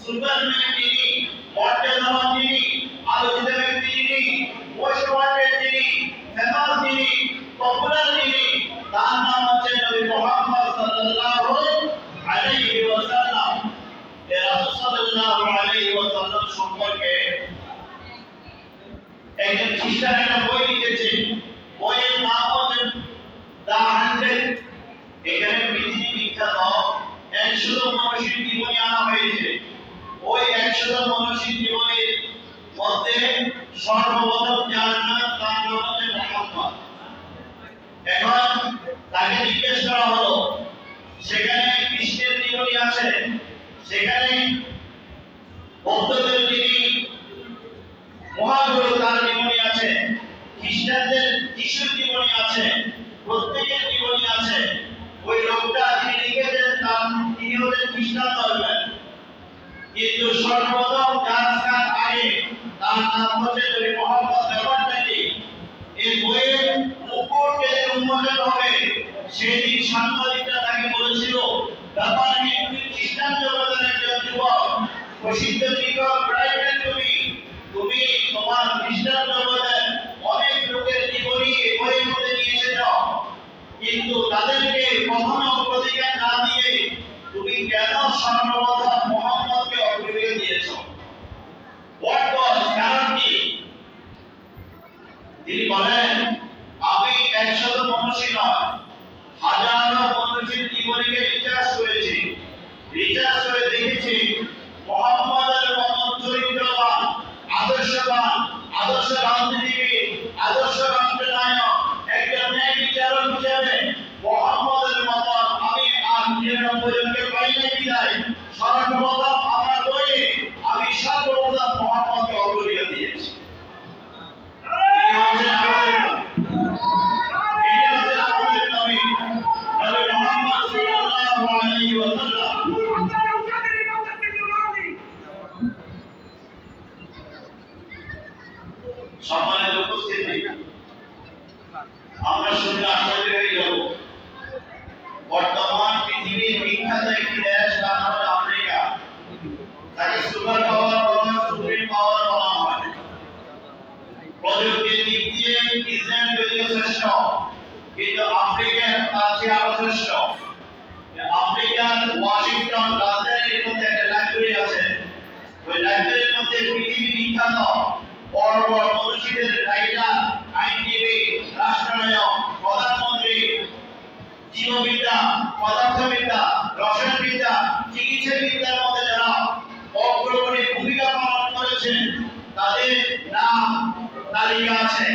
সুপারম্যান যিনি, মর্যাদাবান যিনি, আলোচিত ব্যক্তি যিনি, মোস্ট ওয়ান্টেড যিনি, ফেমাস যিনি, পপুলার যিনি, তার নাম হচ্ছে নবী মুহাম্মদ সাল্লাল্লাহু আলাইহি ওয়াসাল্লাম। রাসূল সাল্লাল্লাহু আলাইহি ওয়াসাল্লাম সম্পর্কে একজন খ্রিস্টান একটা বই লিখেছে। বইয়ের নাম হচ্ছে দ্য 100। এখানে পৃথিবী বিখ্যাত 100 মনীষীর জীবনী আনা হয়েছে। ওই 100 মনীষীর জীবনের মধ্যে সর্বপ্রথম যার নাম, তার নাম হচ্ছে মুহাম্মদ। এখন তাকে জিজ্ঞেস করা হলো, সেখানে কৃষ্ণের জীবনী আছে, সেখানে বৌদ্ধদের যিনি মহাগুরু তার জীবনী আছে, খ্রিস্টানদের যিশুর জীবনী আছে, প্রত্যেকের জীবনী আছে। ওই লোকটা যিনি লিখেছেন তিনি হলেন খ্রিস্টান ধর্মের, কিন্তু সর্বপ্রথম যার স্থান আগে তার নাম হচ্ছে নবী মুহাম্মদ। ব্যাপারটা কি, এই বইয়ের মুকুট যেদিন উন্মোচন হবে সেদিন সাংবাদিকরা তাকে বলেছিল, ব্যাপার কি তুমি খ্রিস্টান জগতের একজন যুবক, প্রসিদ্ধ লেখক, রাইটার, তুমি তোমার খ্রিস্টান জগতের অনেক লোকের জীবনী বইয়ের মধ্যে নিয়ে এসেছো, কিন্তু তাদেরকে কখনো অগ্রাধিকার না দিয়ে তুমি কেন সর্বপ্রথম মুহাম্মদকে অগ্রাধিকার দিয়েছো? হোয়াট ওয়াজ, কারণ কি? তিনি বলেন, আমি 100 মনীষী নয়, হাজারো মনীষীর জীবনীকে রিসার্চ করেছি, রিসার্চ করে দেখেছি মুহাম্মদের মতো চরিত্রবান, আদর্শবান, আদর্শ রাজনীতিবিদ, আদর্শ রাষ্ট্রনায়ক, একজন ন্যায় বিচারক হিসেবে মুহাম্মদের মতো আমি আর 99 জনকে পাই নাই। বিদায় সর্বপ্রথম আমার বইয়ে আমি সর্বপ্রথম মুহাম্মদকে অগ্রাধিকার দিয়েছি। সম্মানিত উপস্থিতি, আমরা শুনলে আশ্চর্য হয়ে যাব। বর্তমান পৃথিবীর বিখ্যাত একটি দেশ, তার নাম হলো আমেরিকা। তাকে সুপার পাওয়ার বলা, সুপ্রিম পাওয়ার বলা হয়। প্রযুক্তির দিক দিয়ে ইসরায়েল যদিও শ্রেষ্ঠ, কিন্তু আফ্রিকা তার চেয়ে আরো শ্রেষ্ঠ। আফ্রিকার ওয়াশিংটন রাজধানীর মধ্যে একটা লাইব্রেরি আছে। ওই লাইব্রেরির মধ্যে পৃথিবী বিখ্যাত বড় বড় মনীষীদের, রাইটার, আইনজীবী, রাষ্ট্রনায়ক, প্রধানমন্ত্রী, জীববিদ্যা, পদার্থবিদ্যা, রসায়নবিদ্যা, চিকিৎসাবিদ্যার মধ্যে যারা অগ্রগণী ভূমিকা পালন করেছেন তাদের নাম তালিকা আছে।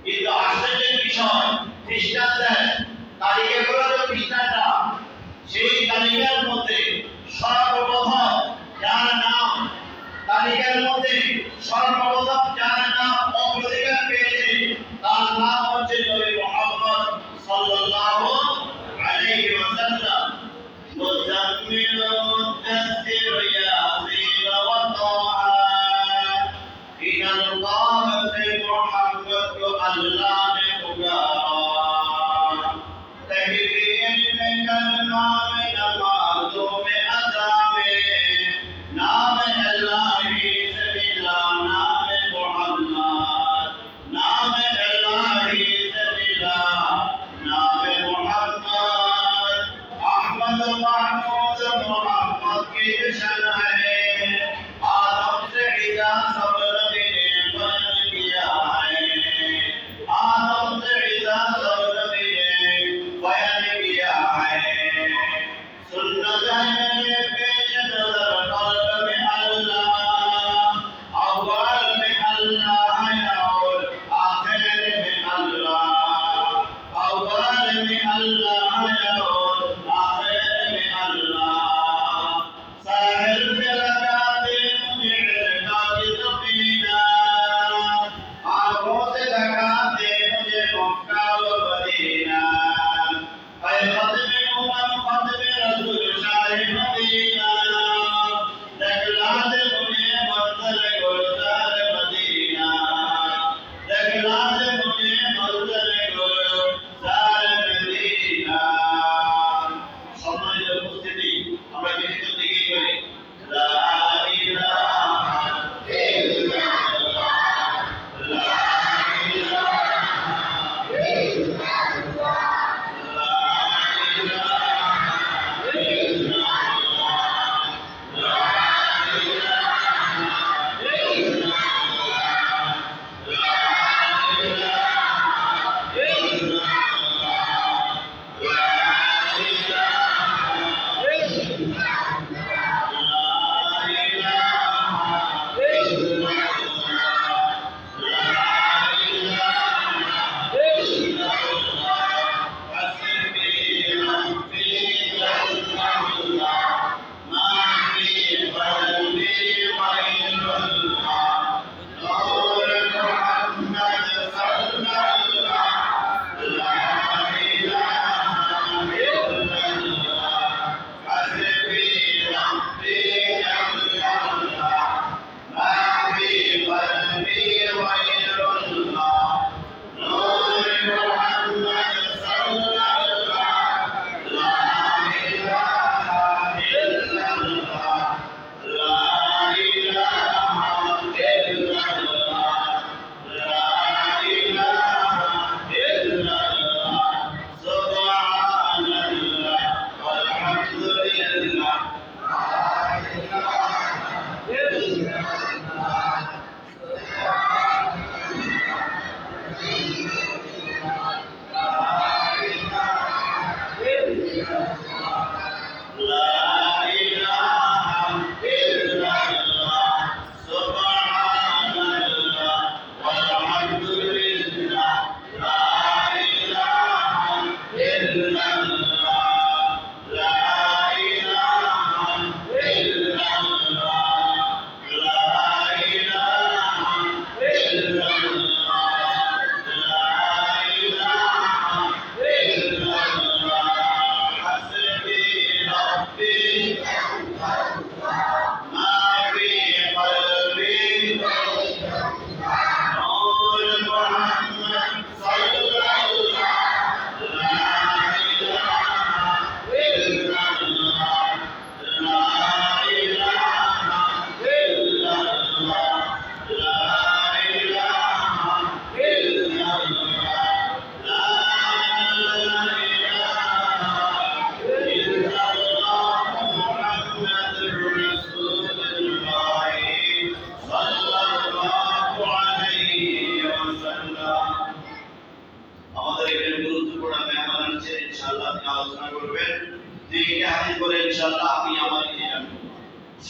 কিন্তু আশ্চর্যের বিষয়, খ্রিস্টানদের তালিকা করা তো খ্রিস্টানরা, সেই তালিকার মধ্যে সর্বপ্রথম যার নাম, তালিকার মধ্যে সর্বপ্রথম যার নাম অগ্রাধিকার পেয়েছে তার নাম হচ্ছে নবী মুহাম্মদ সাল্লাল্লাহু আলাইহি ওয়াসাল্লাম। মুজাম্মিল মুদাসসির ইয়াসিন ওয়া তাহা ইনাল কাফি মুহাম্মদ को अल्लाह ने पुकारा, तकबीर में कलमा में नमाज़ों में अज़ा में नाम अल्लाह ही से मिला, नाम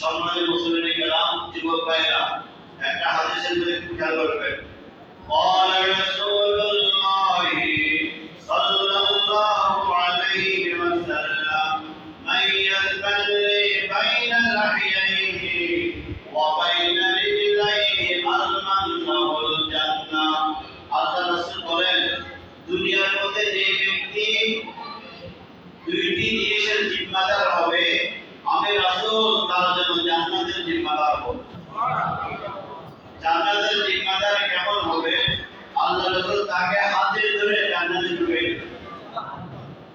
সম্মানিত মুসলিম কেরাম, যুবক ভাইরা, একটা হাদিসের দিকে খেয়াল করবেন। قال رسول الله صلى الله عليه وسلم من يصلي بين لحييه وبين رجليه أضمن له الجنة। আল্লাহ রাসূল বলেন, দুনিয়ার মধ্যে যে ব্যক্তি দুইটি জিনিসের জিম্মাদার হবে, আমি রাসূল তার জন্য জান্নাতের জিম্মাদার হব। জান্নাতের জিম্মাদার কেমন হবে? আল্লাহ রাসূল তাকে হাতে ধরে জান্নাতে ঢুকিয়ে দেবেন।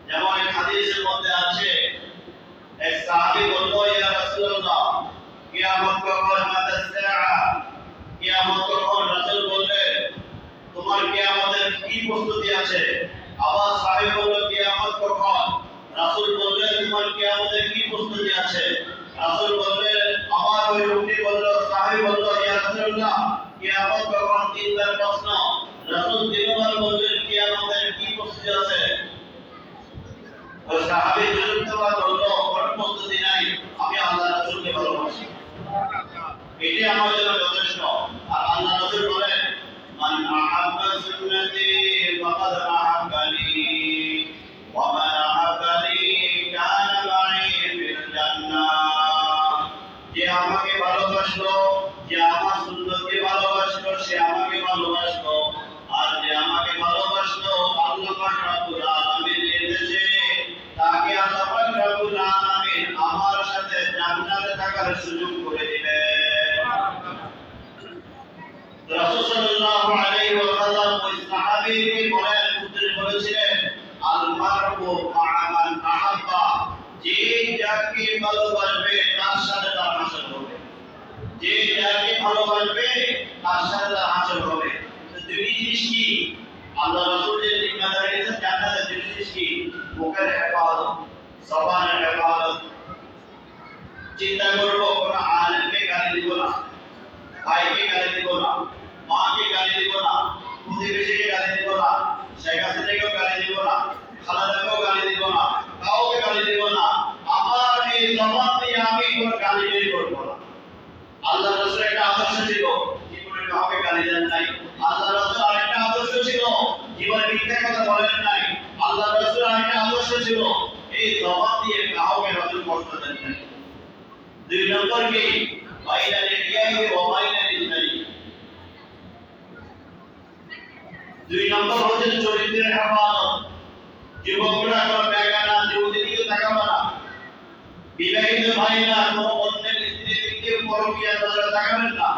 যেমন এক হাদিসের মধ্যে আছে, এক সাহাবী বলল, ইয়া রাসূলুল্লাহ, কিয়ামত কখন? মাতা সাআ, কিয়ামত কখন? রাসূল বললেন, তোমার কিয়ামতের কি প্রস্তুতি আছে? আবার সাহাবী বলল, কিয়ামত কখন? রাসূল বললেন, তোমার কিয়ামতের কি প্রস্তুতি আছে? রাসূল বললেন, আমার ওই লোকটি বলল, সাহাবী বলল, ইয়া রাসূলুল্লাহ, কিয়ামত কখন? তিনবার প্রশ্ন। রাসূল তিনবার বললেন, কিয়ামতের কি প্রস্তুতি আছে? ওই সাহাবী যুক্তবার বলল, কোন প্রস্তুতি নাই, আমি আল্লাহ রাসূলকে ভালোবাসি। এটি আমার জন্য যথেষ্ট। আর আল্লাহ রাসূল বলেন, মান আহাব্বা সুন্নতি ফাকাদ আহাব্বানি ওয়া মান আহাব্বানি কানা মাই ফিল জান্নাহ। যে আমাকে ভালোবাসলো, যে আমার সুন্নতকে ভালোবাসলো, সে আমাকে ভালোবাসলো। আর যে আমাকে ভালোবাসলো, আল্লাহ পাক রব্বুল আলামিনের নির্দেশে, তাকে আল্লাহ পাক রব্বুল আলামিন আমার সাথে জান্নাতে থাকার সুযোগ করে দিবেন। রাসূল সাল্লাল্লাহু আলাইহি ওয়াসাল্লাম ওই সাহাবীকে বলেছিলেন, আল মারউ মা'a মান আহাব্বা, যে যাকে ভালোবাসবে তার সাথে তার হাসর হবে। যে যাকে ভালোবাসবে তার সাথে তার হাসর হবে। তো দুই জিনিস কি? আল্লাহ রাসূলের জিম্মাদারি আছে জান্নাতের দুই জিনিস কি? মুখের হেফাজত, জবানের হেফাজত। চিন্তা করব, কোন আলেমকে গালি দিব না, ভাইকে গালি দিব না, মাকে গালি দিব না, প্রতিবেশীকে গালি দিব না, শেখ হাসিনাকেও গালি দিব না, খালেদাকেও গালি দিব না, কাউকে গালি দিব না। আমার এই জবান দিয়ে আমি কোন গালি বের করব না। আল্লাহ রাসূলের একটা আদর্শ ছিল, জীবনে কাউকে গালি দেন নাই। আল্লাহ রাসূল আরেকটা আদর্শ ছিল, জীবনে মিথ্যা কথা বলেন নাই। আল্লাহ রাসূল আরেকটা আদর্শ ছিল, এই জবান দিয়ে কাউকে রাসূল কষ্ট দেন নাই। দুই নম্বর কি? বাইনা লিয়াহি ওয়া বাইনা রিজলাইহি। দুই নম্বর হচ্ছে চরিত্রের হেফাজত। যুবকরা কোনো বেগানা যুবতীর দিকে তাকাবে না, বিবাহিত ভাইরা কোনো অন্যের স্ত্রীর দিকে পরকীয়া নজরে তাকাবেন না।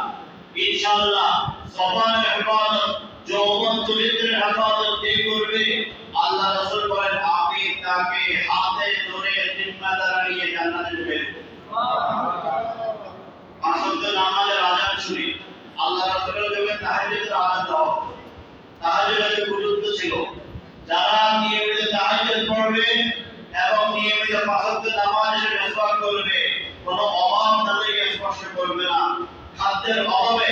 ইনশাআল্লাহ জবানের হেফাজত, যৌবন চরিত্রের হেফাজত কে করবে? আল্লাহ রাসূল বলেন, আমি তাকে হাতে ধরে জিম্মাদার নিয়ে জান্নাতে ঢুকিয়ে দেব। পাঁচ ওয়াক্ত নামাজের আযান শুনি, আল্লাহ রাসূলের যুগে তাহাজ্জুদের আযান দেওয়া হতো। তাহাজ্জুদের গুরুত্ব ছিল, যারা নিয়মিত তাহাজ্জুদ পড়বে এবং নিয়মিত পাঁচ ওয়াক্ত নামাজে মিসওয়াক করবে, কোনো অভাব তাদেরকে স্পর্শ করবে না। খাদ্যের অভাবে,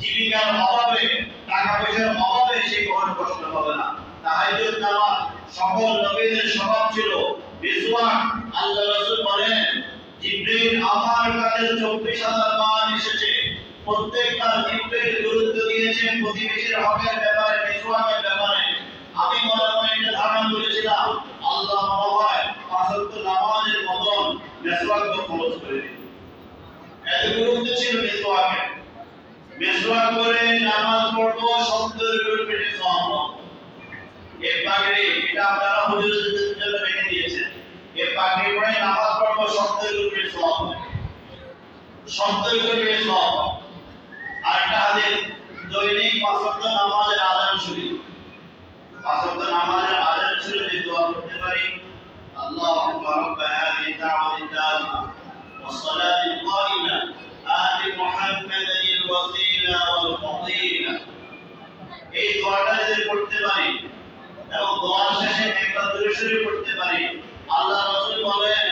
জীবিকার অভাবে, টাকা পয়সার অভাবে সে কখনো কষ্ট পাবে না। তাহাজ্জুদ নামাজ সকল নবীদের স্বভাব ছিল। মিসওয়াক, আল্লাহ রাসূল বলেন, জিবরিল আমার কাছে 24,000 বার এসেছে, প্রত্যেকবার জিবরিল গুরুত্ব দিয়েছেন প্রতিবেশীর হকের ব্যাপারে, মিসওয়াকের ব্যাপারে। আমি মনে মনে এটা ধারণা করেছিলাম, আল্লাহ মনে হয় পাঁচ ওয়াক্ত নামাজের মতন মিসওয়াকও খরচ করে দিন। এত গুরুত্ব ছিল মিসওয়াকের। মিসওয়াক করে নামাজ পড়বো, 70 কোটি সওয়াব। এই পাগড়ি এটা আপনারা হুজুরদের জন্য রেখে দিয়েছেন। এই পাগড়ি পরে নামাজ পড়বো, 70 কোটি সওয়াব, 70 কোটি সওয়াব। আরেকটা হাদিস, দৈনিক পাঁচ ওয়াক্ত নামাজের আযান শুনি, পাঁচ ওয়াক্ত নামাজের আযান শুনে যে দোয়া করতে পারি, আল্লাহুম্মা রাব্ব হাযিহি দাওয়াতিত তাম্মা ওয়াস সালাতিল কায়িমা আতি মুহাম্মাদানিল ওয়াসিলা ওয়াল ফাদিলা। এই দোয়াটা যদি পড়তে পারি এবং দোয়ার শেষে একবার দরুদ শরীফ পড়তে পারি, আল্লাহ রাসূল বলেন,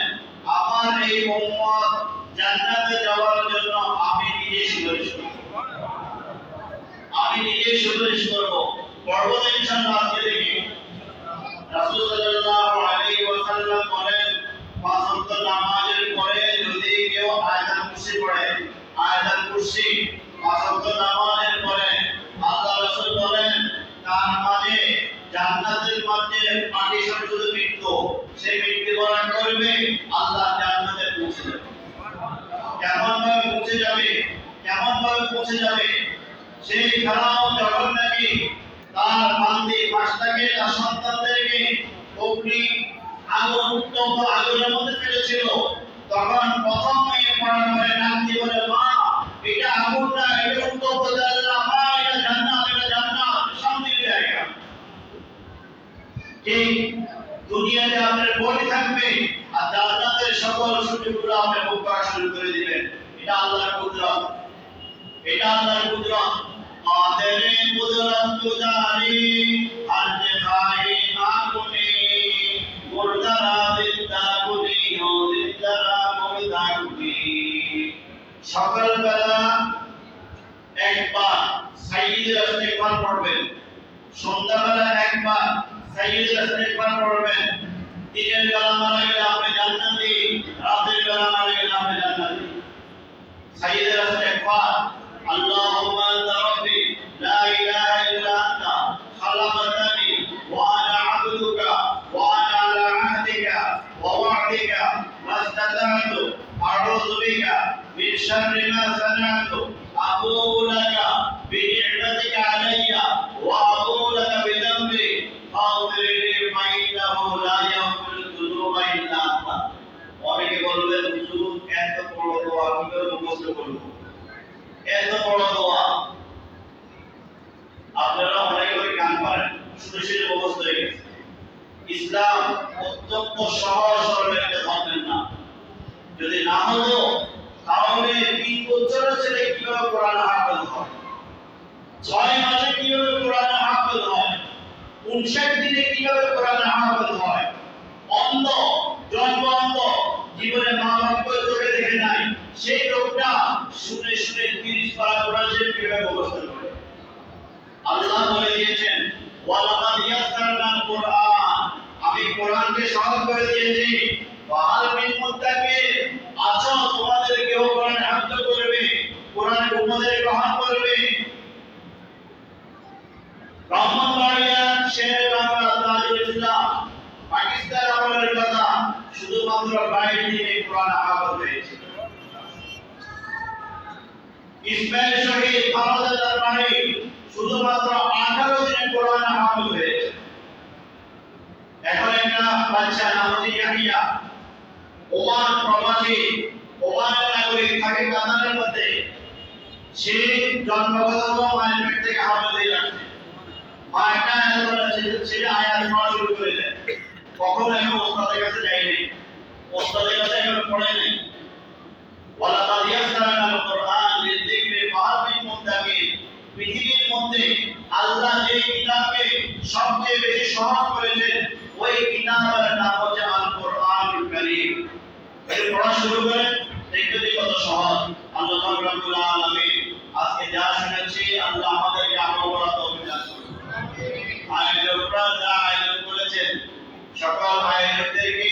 আমার এই উম্মত জান্নাতে যাওয়ার জন্য আমি নিজে সুপারিশ করব। আমি নিজে সুপারিশ করব। পড়ব তো ইনশাআল্লাহ। আজকে দেখি রাসূল সাল্লাল্লাহু আলাইহি ওয়াসাল্লাম বলেন, পাঁচ ওয়াক্ত নামাজের পরে যদি কেউ আয়াতুল কুরসি পৌঁছে যাবে, কেমন ভাবে পৌঁছে যাবে। সেই ফেরাউন যখন নাকি তার বান্দি বাদশাকে তার সন্তানদেরকে অগ্নি আগুন উত্তপ্ত আগুনের মধ্যে ফেলেছিল, তখন প্রথম মেয়ে পড়ার পরে ডাক দিয়ে বলে, মা এটা আগুন না, এটা উত্তপ্ত জান্নাত, মা এটা জান্নাত, এটা জান্নাত, শান্তির জায়গা। ঠিক দুনিয়াতে আপনার বই থাকবে আর জান্নাতের সকল সুযোগগুলো আপনি ভোগ করা শুরু করে দিবেন। এটা আল্লাহর কুদরত, এটা আল্লাহর কুদরত। আমাদের কুদরত গুজারি আর যে খাই আগুনে মুর্দারা জিন্দা গুনি ও জিন্দারা মুর্দা গুনি। সকালবেলা একবার সাইয়্যিদুল ইস্তিগফার পড়বেন, সন্ধ্যাবেলা একবার সাইয়্যিদুল ইস্তিগফার পড়বেন। দিনের বেলা মারা গেলে আপনি জান্নাতি, রাতের বেলা মারা গেলে আপনি জান্নাতি। সাইয়্যিদুল ইস্তিগফার, আল্লাহুম্মা আনতা রাব্বি লা ইলাহা ইল্লা আনতা খালাকতানি ওয়া আনা আবদুকা ওয়া আনা আলা আহদিকা ওয়া ওয়া'দিকা মাস্তাতা'তু আউযু বিকা মিন শাররি মা সানা'তু আবুউ লাকা বিনি'মাতিকা আলাইয়া ওয়া আবুউ লাকা বিযামবি ফাগফিরলি ফাইন্নাহু লা ইয়াগফিরুয যুনুবা ইল্লা আনতা। অনেকে বলবেন, হুজুর এত বড় দোয়া কিভাবে মুখস্থ করব? এত বড় দোয়া আপনারা অনেকে ওই গান পারেন, শুনে শুনে মুখস্থ হয়ে গেছে। ইসলাম অত্যন্ত সহজ সরল একটা ধর্মের নাম। যদি না হতো তাহলে 3 বছরের ছেলে কিভাবে কোরআন হাফেজ হয়, 6 মাসে কিভাবে কোরআন হাফেজ হয়, 59 দিনে কিভাবে কোরআন হাফেজ হয়। অন্ধ, জন্ম অন্ধ, জীবনে মা বাপকে চোখে দেখে নাই, সেই লোকটা শুনে শুনে 30 পারা কোরআন শরীফ কিভাবে মুখস্থ করে। আল্লাহ বলে দিয়েছেন, ওয়ালাকাদ ইয়াসসারনাল কুরআন, আমি কোরআনকে সহজ করে দিয়েছি। ফাহাল মিন মুত্তাকিন, আছো তোমাদের কেউ কোরআন হাফেজ করবে, কোরআনের উপদেশ গ্রহণ করবে। ব্রাহ্মণবাড়িয়া শেরে বাংলা তাজুল ইসলাম পাকিস্তান আমলের কথা, শুধুমাত্র 22 দিনে কোরআন হাফেজ হয়েছে। ইসমাইল শহীদ ফারজাদার বাড়ি, শুধুমাত্র 18 দিনে কোরআন হাফেজ হয়েছে। এখন একটা বাচ্চা নাম হচ্ছে ইয়াহিয়া, ওমান প্রবাসী, ওমানের নাগরিক, থাকে কাতারের মধ্যে। সে জন্মগত মায়ের পেট থেকে হাফেজ হয়ে যাচ্ছে। মা একটা আয়াত বলে ছেলে আয়াত পড়া শুরু করে দেয়। কখনো এখন ওস্তাদের কাছে যায়নি, ওস্তাদের কাছে এখন পড়ে নাই। ওয়ালাকাদ ইয়াসসারনাল কুরআন লিযিকরি ফাহাল মিন মুত্তাকিন, পৃথিবীর মধ্যে আল্লাহ যে কিতাবকে সবচেয়ে বেশি সহজ করেছেন, ওই কিতাবের নাম হচ্ছে আল কুরআনুল কারীম। এই পড়া শুরু করেন, দেখতে কত সহজ। আল্লাহ রাব্বুল আলামিন আজকে যা শুনেছি, আল্লাহ আমাদেরকে আমল করার তৌফিক দান করুন। আয়াতের উপর যা আয়োজন করেছেন, সকল আয়োজকদেরকে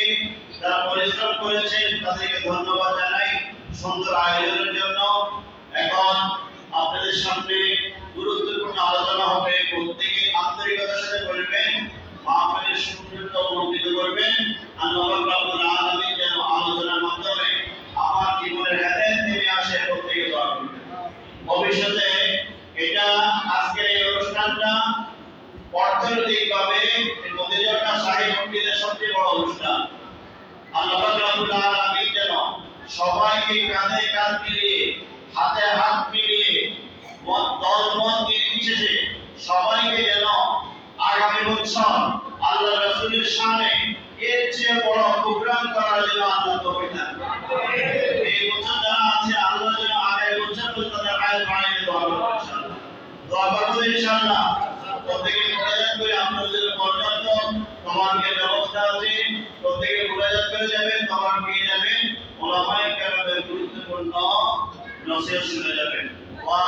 যারা পরিশ্রম করেছেন তাদেরকে ধন্যবাদ জানাই সুন্দর আয়োজনের জন্য। এখন আপনাদের সামনে গুরুত্বপূর্ণ আলোচনা হবে, প্রত্যেকে আন্তরিকতার সাথে করবেন, মাহফিলের সৌন্দর্য বর্ধিত করবেন। আল্লাহ রাব্বুল আলামিন যেন আলোচনার মাধ্যমে আমার জীবনের হেদায়েত নেমে আসে, প্রত্যেকে দোয়া করবেন। ভবিষ্যতে এটা আজকের এই অনুষ্ঠানটা অর্থনৈতিকভাবে মদিনাটা শাহী মসজিদের সবচেয়ে বড় অনুষ্ঠান। আল্লাহ রাব্বুল আলামিন যেন সবাইকে কাঁধে কাঁধ মিলিয়ে, হাতে হাত মিলিয়ে, দল মত নির্বিশেষে সবাইকে যেন আগামী বছর আল্লাহ রাসূলের শানে এর চেয়ে বড় প্রোগ্রাম করার জন্য আল্লাহ তৌফিক দান করুন। এই বছর যারা আছে আল্লাহ যেন আগামী বছর তাদের আয় বাড়িয়ে দেওয়া হবে ইনশাআল্লাহ। দোয়া করব ইনশাআল্লাহ। প্রত্যেকে মুনাজাত করে আপনাদের পর্যাপ্ত তোমাদের ব্যবস্থা আছে, প্রত্যেকে মুনাজাত করে যাবেন, তোমার পেয়ে যাবেন, ওলামায়ে কেরামের গুরুত্বপূর্ণ নসিহত শুনে যাবেন। ওয়া